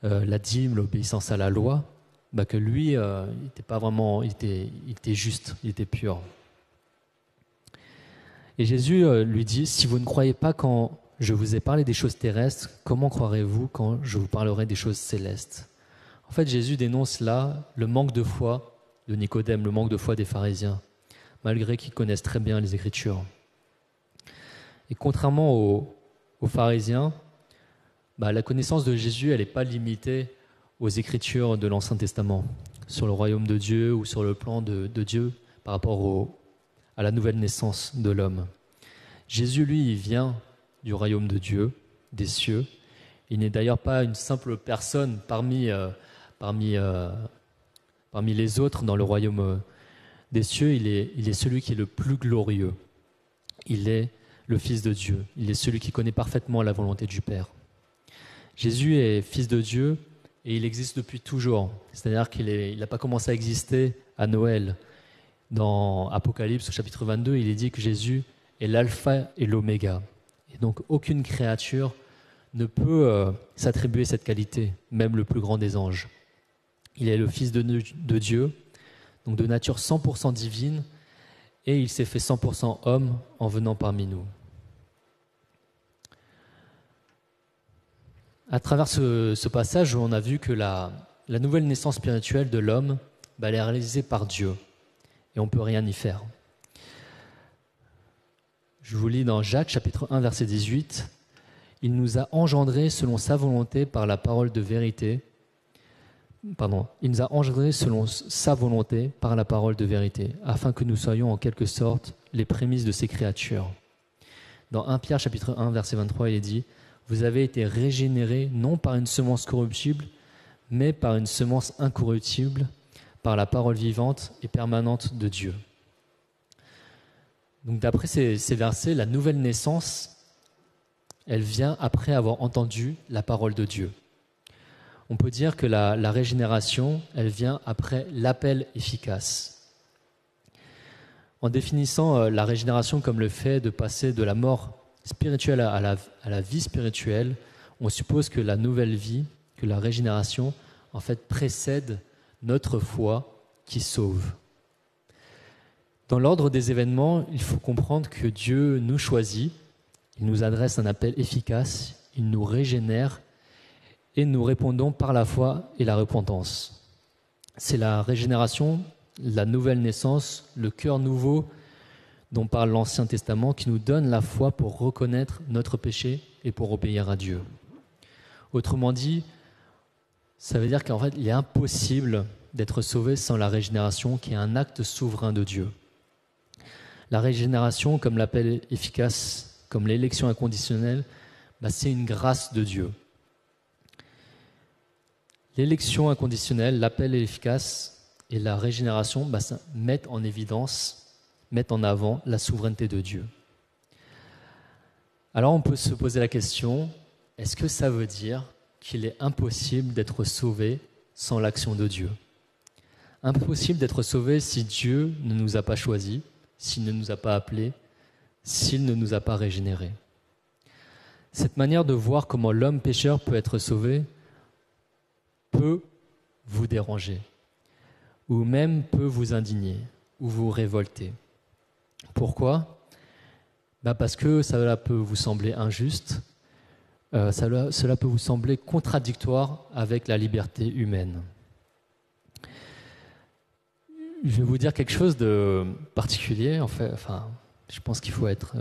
la dîme, l'obéissance à la loi, que lui, il était pas vraiment, il était juste, il était pur. Et Jésus lui dit, si vous ne croyez pas quand je vous ai parlé des choses terrestres, comment croirez-vous quand je vous parlerai des choses célestes ? En fait, Jésus dénonce là le manque de foi de Nicodème, le manque de foi des pharisiens, malgré qu'ils connaissent très bien les Écritures. Et contrairement aux pharisiens, la connaissance de Jésus, elle n'est pas limitée aux Écritures de l'Ancien Testament, sur le royaume de Dieu ou sur le plan de Dieu par rapport à la nouvelle naissance de l'homme. Jésus, lui, il vient du royaume de Dieu, des cieux. Il n'est d'ailleurs pas une simple personne parmi les autres dans le royaume des cieux. Il est celui qui est le plus glorieux. Il est le Fils de Dieu. Il est celui qui connaît parfaitement la volonté du Père. Jésus est Fils de Dieu et il existe depuis toujours. C'est-à-dire qu'il n'a pas commencé à exister à Noël. Dans Apocalypse, au chapitre 22, il est dit que Jésus est l'alpha et l'oméga. Et donc, aucune créature ne peut s'attribuer cette qualité, même le plus grand des anges. Il est le Fils de Dieu, donc de nature 100% divine, et il s'est fait 100% homme en venant parmi nous. À travers ce passage, on a vu que la nouvelle naissance spirituelle de l'homme, elle est réalisée par Dieu, et on ne peut rien y faire. Je vous lis dans Jacques, chapitre 1, verset 18. « Il nous a engendrés selon sa volonté par la parole de vérité. » Il nous a engendrés selon sa volonté par la parole de vérité, afin que nous soyons en quelque sorte les prémices de ces créatures. Dans 1 Pierre, chapitre 1, verset 23, il est dit « Vous avez été régénérés non par une semence corruptible, mais par une semence incorruptible, par la parole vivante et permanente de Dieu. » Donc d'après ces versets, la nouvelle naissance, elle vient après avoir entendu la parole de Dieu. On peut dire que la régénération, elle vient après l'appel efficace. En définissant la régénération comme le fait de passer de la mort spirituelle à la vie spirituelle, on suppose que la nouvelle vie, que la régénération, en fait, précède notre foi qui sauve. Dans l'ordre des événements, il faut comprendre que Dieu nous choisit, il nous adresse un appel efficace, il nous régénère et nous répondons par la foi et la repentance. C'est la régénération, la nouvelle naissance, le cœur nouveau dont parle l'Ancien Testament qui nous donne la foi pour reconnaître notre péché et pour obéir à Dieu. Autrement dit, ça veut dire qu'en fait, il est impossible d'être sauvé sans la régénération qui est un acte souverain de Dieu. La régénération, comme l'appel efficace, comme l'élection inconditionnelle, c'est une grâce de Dieu. L'élection inconditionnelle, l'appel efficace et la régénération ça mettent en évidence, mettent en avant la souveraineté de Dieu. Alors on peut se poser la question, est-ce que ça veut dire qu'il est impossible d'être sauvé sans l'action de Dieu? Impossible d'être sauvé si Dieu ne nous a pas choisis, s'il ne nous a pas appelés, s'il ne nous a pas régénérés. Cette manière de voir comment l'homme pécheur peut être sauvé peut vous déranger, ou même peut vous indigner, ou vous révolter. Pourquoi ? Parce que cela peut vous sembler injuste, cela peut vous sembler contradictoire avec la liberté humaine. Je vais vous dire quelque chose de particulier, je pense qu'il faut être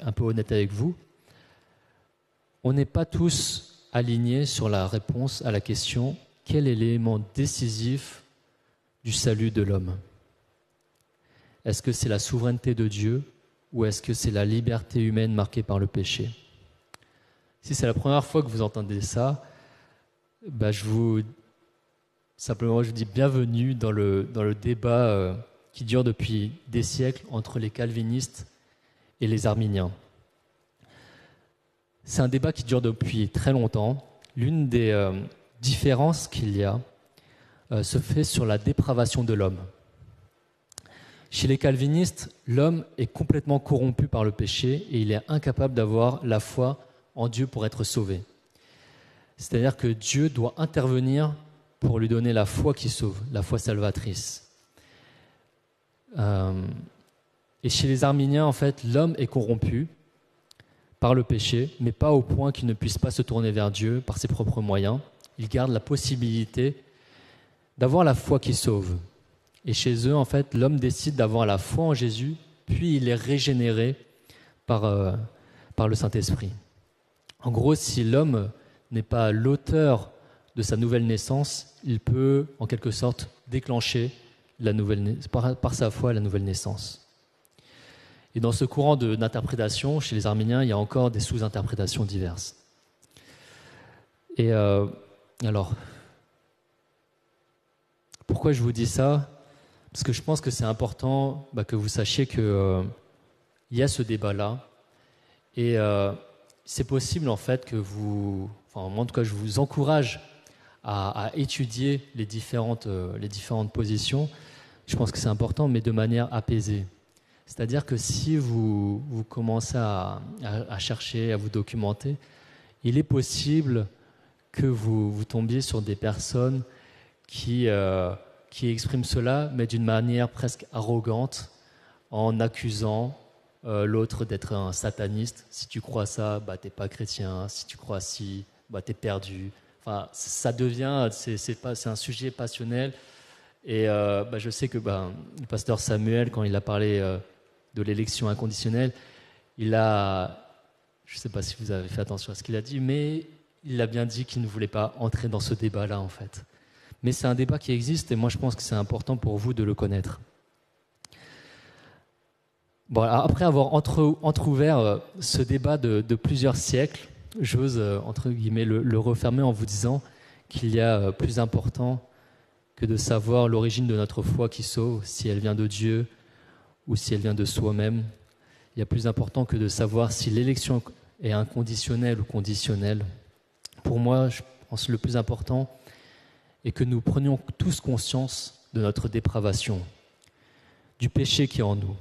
un peu honnête avec vous. On n'est pas tous alignés sur la réponse à la question « Quel est l'élément décisif du salut de l'homme ?» Est-ce que c'est la souveraineté de Dieu ou est-ce que c'est la liberté humaine marquée par le péché ? Si c'est la première fois que vous entendez ça, je vous dis bienvenue dans le débat qui dure depuis des siècles entre les calvinistes et les arminiens. C'est un débat qui dure depuis très longtemps. L'une des différences qu'il y a se fait sur la dépravation de l'homme. Chez les calvinistes, l'homme est complètement corrompu par le péché et il est incapable d'avoir la foi en Dieu pour être sauvé. C'est-à-dire que Dieu doit intervenir pour lui donner la foi qui sauve, la foi salvatrice. Et chez les arminiens, en fait, l'homme est corrompu par le péché, mais pas au point qu'il ne puisse pas se tourner vers Dieu par ses propres moyens. Il garde la possibilité d'avoir la foi qui sauve. Et chez eux, en fait, l'homme décide d'avoir la foi en Jésus, puis il est régénéré par le Saint-Esprit. En gros, si l'homme n'est pas l'auteur de sa nouvelle naissance, il peut, en quelque sorte, déclencher par sa foi la nouvelle naissance. Et dans ce courant d'interprétation, chez les arminiens, il y a encore des sous-interprétations diverses. Et alors, pourquoi je vous dis ça ? Parce que je pense que c'est important que vous sachiez qu'il y a ce débat-là, Et c'est possible en fait que en tout cas, je vous encourage à étudier les différentes positions. Je pense que c'est important, mais de manière apaisée. C'est-à-dire que si vous commencez à chercher, à vous documenter, il est possible que vous tombiez sur des personnes qui expriment cela, mais d'une manière presque arrogante, en accusant l'autre d'être un sataniste. Si tu crois ça, bah, t'es pas chrétien. Si tu crois ci, bah, t'es perdu. Enfin, ça devient, c'est un sujet passionnel. Et je sais que le pasteur Samuel, quand il a parlé de l'élection inconditionnelle, je ne sais pas si vous avez fait attention à ce qu'il a dit, mais il a bien dit qu'il ne voulait pas entrer dans ce débat-là, en fait. Mais c'est un débat qui existe, et moi je pense que c'est important pour vous de le connaître. Bon, après avoir entrouvert ce débat de plusieurs siècles, j'ose, entre guillemets, le refermer en vous disant qu'il y a plus important que de savoir l'origine de notre foi qui sauve, si elle vient de Dieu ou si elle vient de soi-même. Il y a plus important que de savoir si l'élection est inconditionnelle ou conditionnelle. Pour moi, je pense que le plus important est que nous prenions tous conscience de notre dépravation, du péché qui est en nous.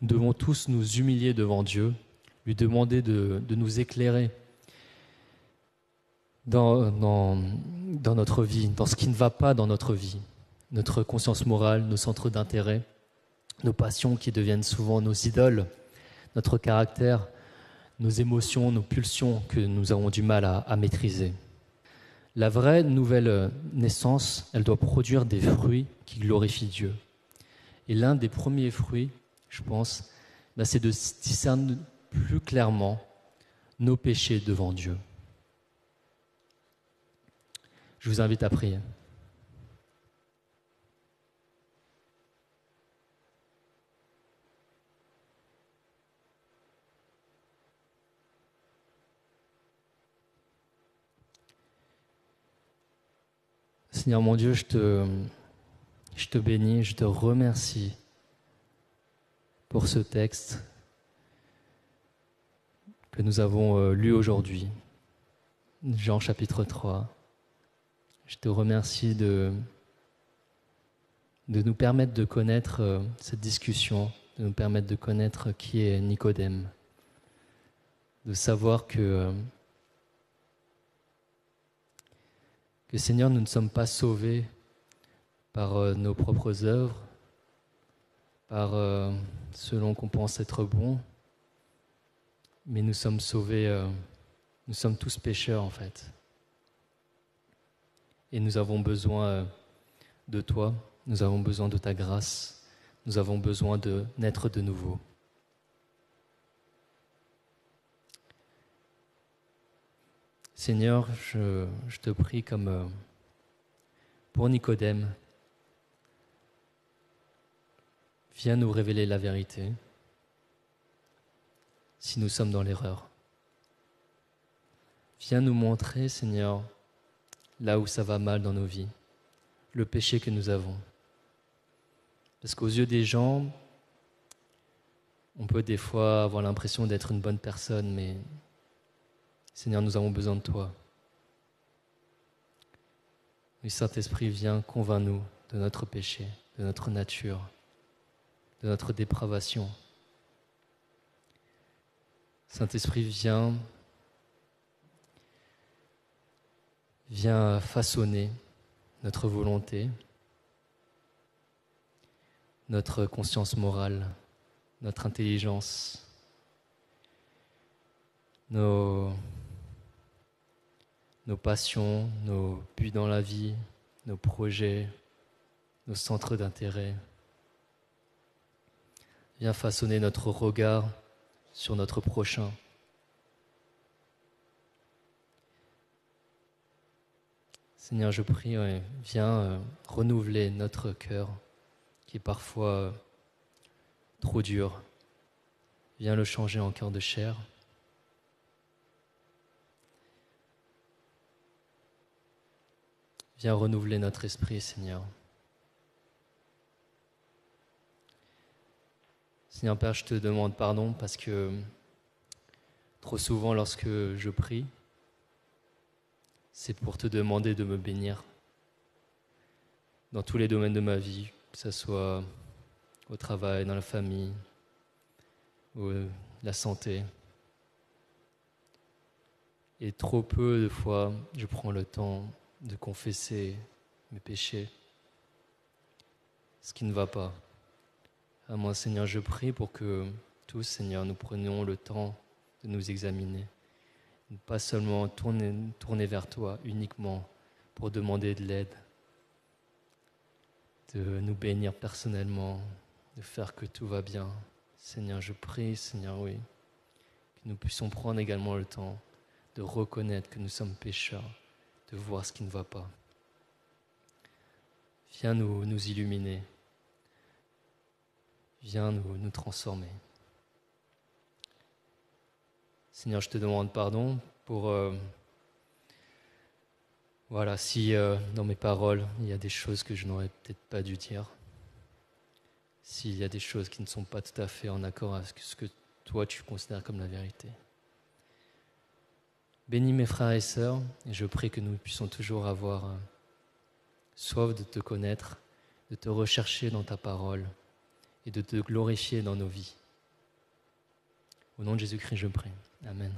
Nous devons tous nous humilier devant Dieu, lui demander de nous éclairer dans notre vie, dans ce qui ne va pas dans notre vie, notre conscience morale, nos centres d'intérêt, nos passions qui deviennent souvent nos idoles, notre caractère, nos émotions, nos pulsions que nous avons du mal à maîtriser. La vraie nouvelle naissance, elle doit produire des fruits qui glorifient Dieu. Et l'un des premiers fruits, je pense, c'est de discerner plus clairement nos péchés devant Dieu. Je vous invite à prier. Seigneur mon Dieu, je te bénis, je te remercie pour ce texte que nous avons lu aujourd'hui, Jean chapitre 3. Je te remercie de nous permettre de connaître cette discussion, de nous permettre de connaître qui est Nicodème, de savoir que Seigneur, nous ne sommes pas sauvés par nos propres œuvres, par selon qu'on pense être bon, mais nous sommes sauvés, nous sommes tous pécheurs en fait. Et nous avons besoin de toi, nous avons besoin de ta grâce, nous avons besoin de naître de nouveau. Seigneur, je te prie comme pour Nicodème, viens nous révéler la vérité si nous sommes dans l'erreur. Viens nous montrer, Seigneur, là où ça va mal dans nos vies, le péché que nous avons. Parce qu'aux yeux des gens, on peut des fois avoir l'impression d'être une bonne personne, mais Seigneur, nous avons besoin de toi. Oui, Saint-Esprit, viens, convainc-nous de notre péché, de notre nature, de notre dépravation. Saint-Esprit, viens façonner notre volonté, notre conscience morale, notre intelligence, nos passions, nos buts dans la vie, nos projets, nos centres d'intérêt. Viens façonner notre regard sur notre prochain. Seigneur, je prie, viens renouveler notre cœur qui est parfois trop dur. Viens le changer en cœur de chair. Viens renouveler notre esprit, Seigneur. Seigneur Père, je te demande pardon parce que Trop souvent, lorsque je prie, c'est pour te demander de me bénir dans tous les domaines de ma vie, que ce soit au travail, dans la famille, ou la santé. Et trop peu de fois, je prends le temps de confesser mes péchés, ce qui ne va pas. À moi, Seigneur, je prie pour que tous, Seigneur, nous prenions le temps de nous examiner. Ne pas seulement tourner vers toi uniquement pour demander de l'aide, de nous bénir personnellement, de faire que tout va bien. Seigneur, je prie, Seigneur, oui, que nous puissions prendre également le temps de reconnaître que nous sommes pécheurs, de voir ce qui ne va pas. Viens nous illuminer. Viens nous transformer. Seigneur, je te demande pardon pour si dans mes paroles, il y a des choses que je n'aurais peut-être pas dû dire, s'il y a des choses qui ne sont pas tout à fait en accord avec ce que toi tu considères comme la vérité. Bénis mes frères et sœurs, et je prie que nous puissions toujours avoir soif de te connaître, de te rechercher dans ta parole et de te glorifier dans nos vies. Au nom de Jésus-Christ, je prie. Amen.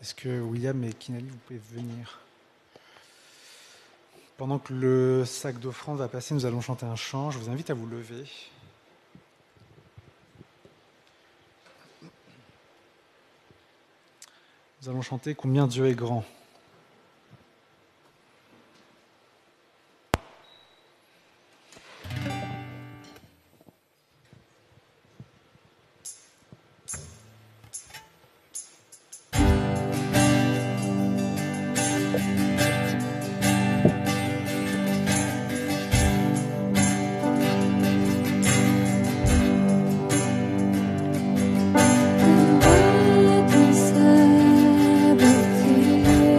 Est-ce que William et Kinali, vous pouvez venir? Pendant que le sac d'offrande va passer, nous allons chanter un chant. Je vous invite à vous lever. Nous allons chanter « Combien Dieu est grand ». Sa beauté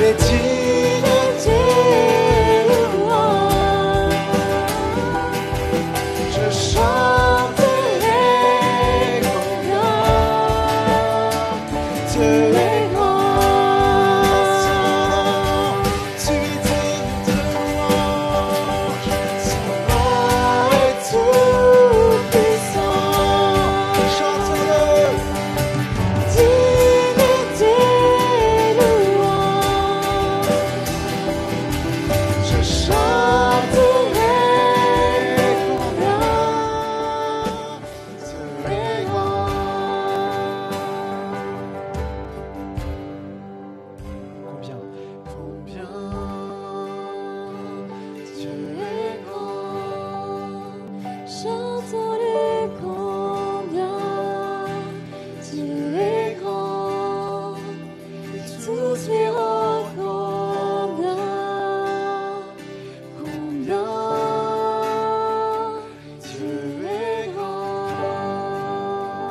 es digne de louange. Je chanterai combien Dieu est grand. Tu es digne de louange. Son nom est tout puissant. Chante-le. Digne de louange. Je chanterai combien Dieu est grand. Combien Dieu est grand. Chantons-le combien Dieu est grand. Tous verront combien Dieu est grand.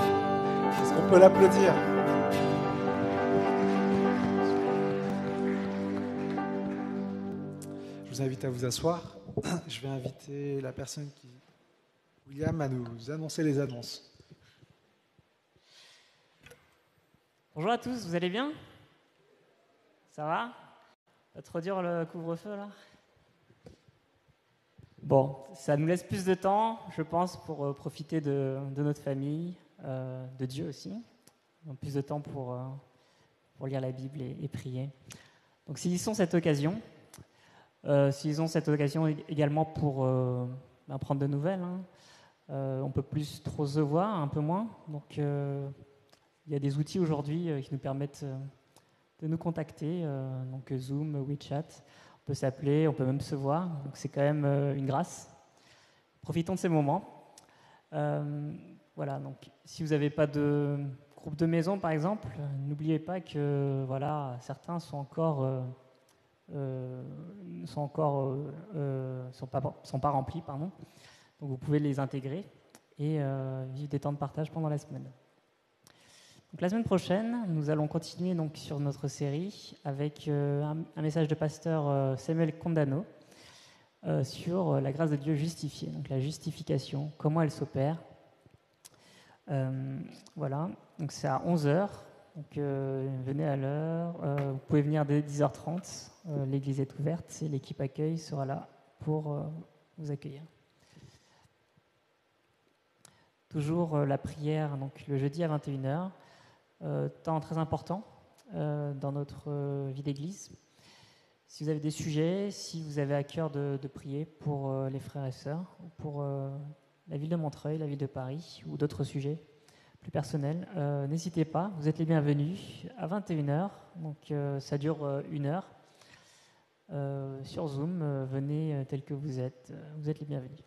Est-ce qu'on peut l'applaudir? Je vous invite à vous asseoir. Je vais inviter la personne William, à nous annoncer les annonces. Bonjour à tous, vous allez bien? Ça va? Pas trop dur le couvre-feu là? Bon, ça nous laisse plus de temps, je pense, pour profiter de notre famille, de Dieu aussi. Donc, plus de temps pour lire la Bible et prier. Donc saisissons cette occasion. Saisissons cette occasion également pour prendre de nouvelles. On peut plus trop se voir, un peu moins. Donc il y a des outils aujourd'hui qui nous permettent de nous contacter. Donc Zoom, WeChat, on peut s'appeler, on peut même se voir. Donc c'est quand même une grâce. Profitons de ces moments. Voilà. Donc si vous n'avez pas de groupe de maison, par exemple, n'oubliez pas que voilà, certains sont encore sont pas remplis, pardon. Donc vous pouvez les intégrer et vivre des temps de partage pendant la semaine. Donc la semaine prochaine, nous allons continuer donc sur notre série avec un message de pasteur Samuel Condano sur la grâce de Dieu justifiée, donc la justification, comment elle s'opère. Voilà, donc c'est à 11h. Donc venez à l'heure, vous pouvez venir dès 10h30, l'église est ouverte et l'équipe accueil sera là pour vous accueillir. Toujours la prière donc, le jeudi à 21h, temps très important dans notre vie d'église. Si vous avez des sujets, si vous avez à cœur de prier pour les frères et sœurs, ou pour la ville de Montreuil, la ville de Paris ou d'autres sujets plus personnel, n'hésitez pas, vous êtes les bienvenus à 21h, donc ça dure 1 heure. Sur Zoom, venez tel que vous êtes les bienvenus.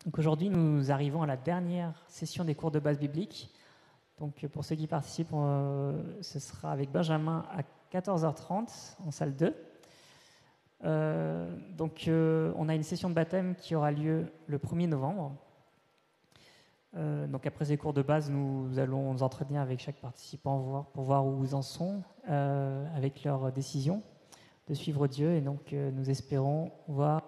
Donc aujourd'hui, nous arrivons à la dernière session des cours de base biblique. Donc pour ceux qui participent, ce sera avec Benjamin à 14h30 en salle 2. Donc on a une session de baptême qui aura lieu le 1er novembre. Donc après ces cours de base, nous allons nous entretenir avec chaque participant pour voir où ils en sont avec leur décision de suivre Dieu. Et donc nous espérons voir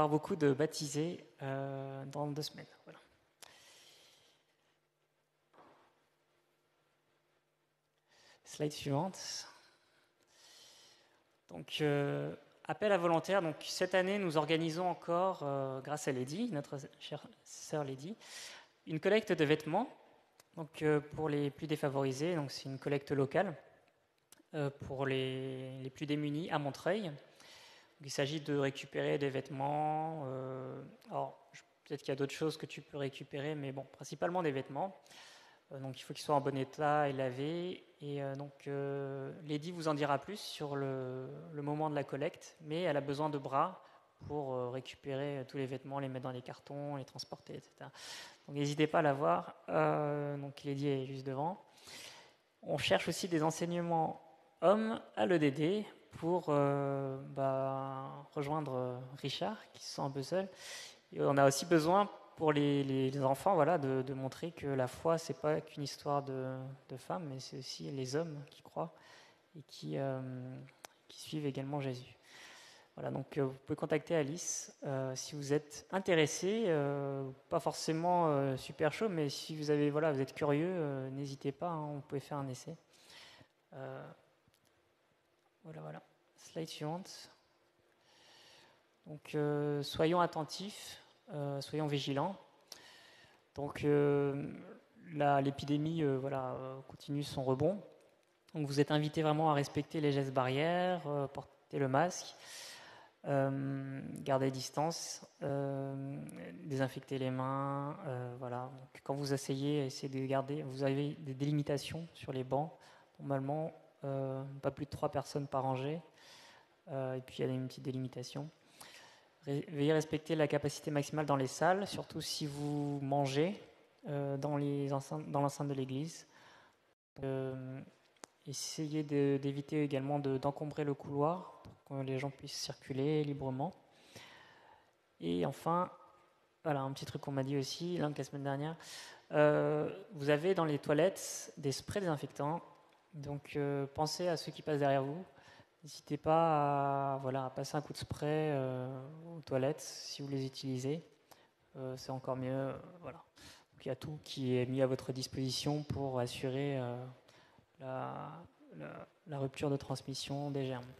beaucoup de baptisés dans 2 semaines. Voilà. Slide suivante. Donc appel à volontaires. Donc, cette année, nous organisons encore, grâce à Lady, notre chère sœur Lady, une collecte de vêtements donc, pour les plus défavorisés. Donc, c'est une collecte locale pour les plus démunis à Montreuil. Donc, il s'agit de récupérer des vêtements. Alors, peut-être qu'il y a d'autres choses que tu peux récupérer, mais bon, principalement des vêtements. Donc il faut qu'ils soient en bon état et lavés. Et donc Lady vous en dira plus sur le moment de la collecte, mais elle a besoin de bras pour récupérer tous les vêtements, les mettre dans les cartons, les transporter, etc. Donc n'hésitez pas à la voir. Donc Lady est juste devant. On cherche aussi des enseignements hommes à l'EDD pour rejoindre Richard, qui se sent un peu seul. Et on a aussi besoin pour les enfants, voilà, de montrer que la foi, c'est pas qu'une histoire de femmes, mais c'est aussi les hommes qui croient et qui suivent également Jésus. Voilà, donc vous pouvez contacter Alice si vous êtes intéressé, pas forcément super chaud, mais si vous avez, voilà, vous êtes curieux, n'hésitez pas, hein, on peut faire un essai. Voilà. Slide suivante. Donc soyons attentifs, soyons vigilants. Donc l'épidémie continue son rebond. Donc vous êtes invités vraiment à respecter les gestes barrières, porter le masque, garder distance, désinfecter les mains. Voilà. Donc, quand vous asseyez, essayez de garder. Vous avez des délimitations sur les bancs. Normalement, pas plus de 3 personnes par rangée. Et puis il y a une petite délimitation. Veuillez respecter la capacité maximale dans les salles, surtout si vous mangez dans l'enceinte de l'église. Essayez d'éviter également d'encombrer le couloir pour que les gens puissent circuler librement. Et enfin, voilà un petit truc qu'on m'a dit aussi la semaine dernière. Vous avez dans les toilettes des sprays désinfectants. Donc pensez à ceux qui passent derrière vous. N'hésitez pas à passer un coup de spray aux toilettes si vous les utilisez. C'est encore mieux. Voilà. Donc, il y a tout qui est mis à votre disposition pour assurer la rupture de transmission des germes.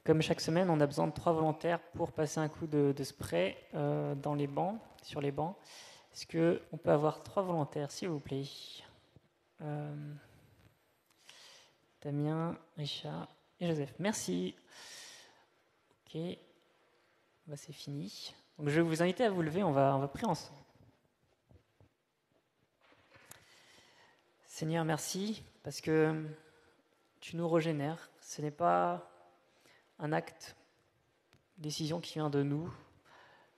Comme chaque semaine, on a besoin de 3 volontaires pour passer un coup de spray sur les bancs. Est-ce qu'on peut avoir 3 volontaires, s'il vous plaît? Damien, Richard et Joseph. Merci. Ok. C'est fini. Donc, je vais vous inviter à vous lever. On va prier ensemble. Seigneur, merci parce que tu nous régénères. Ce n'est pas un acte, une décision qui vient de nous,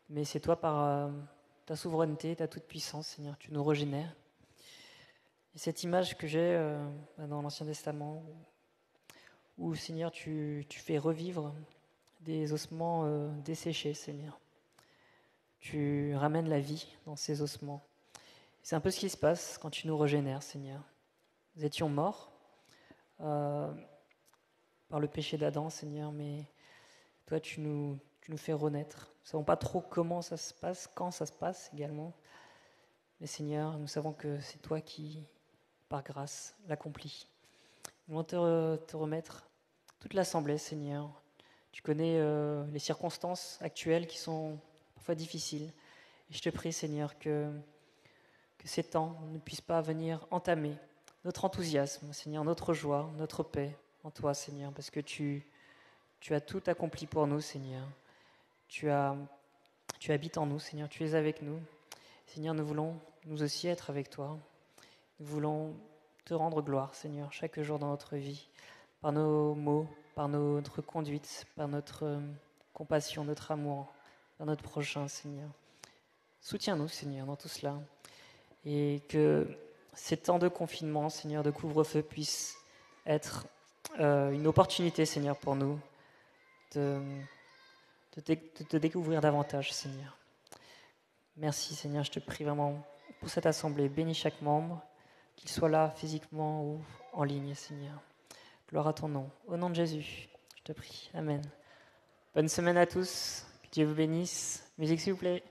mais c'est toi par ta souveraineté, ta toute-puissance, Seigneur. Tu nous régénères. Et cette image que j'ai dans l'Ancien Testament, où, Seigneur, tu fais revivre des ossements desséchés, Seigneur. Tu ramènes la vie dans ces ossements. C'est un peu ce qui se passe quand tu nous régénères, Seigneur. Nous étions morts par le péché d'Adam, Seigneur, mais toi, tu nous fais renaître. Nous ne savons pas trop comment ça se passe, quand ça se passe également. Mais Seigneur, nous savons que c'est toi qui, par grâce, l'accomplis. Nous voulons te remettre toute l'assemblée, Seigneur. Tu connais les circonstances actuelles qui sont parfois difficiles. Et je te prie, Seigneur, que ces temps ne puissent pas venir entamer notre enthousiasme, Seigneur, notre joie, notre paix en toi, Seigneur, parce que tu as tout accompli pour nous, Seigneur. Tu habites en nous, Seigneur, tu es avec nous. Seigneur, nous voulons nous aussi être avec toi. Nous voulons te rendre gloire, Seigneur, chaque jour dans notre vie, par nos mots, par notre conduite, par notre compassion, notre amour, par notre prochain, Seigneur. Soutiens-nous, Seigneur, dans tout cela. Et que ces temps de confinement, Seigneur, de couvre-feu, puissent être une opportunité, Seigneur, pour nous de te découvrir davantage, Seigneur. Merci, Seigneur, je te prie vraiment pour cette assemblée. Bénis chaque membre, qu'il soit là physiquement ou en ligne, Seigneur. Gloire à ton nom. Au nom de Jésus, je te prie. Amen. Bonne semaine à tous. Que Dieu vous bénisse. Musique, s'il vous plaît.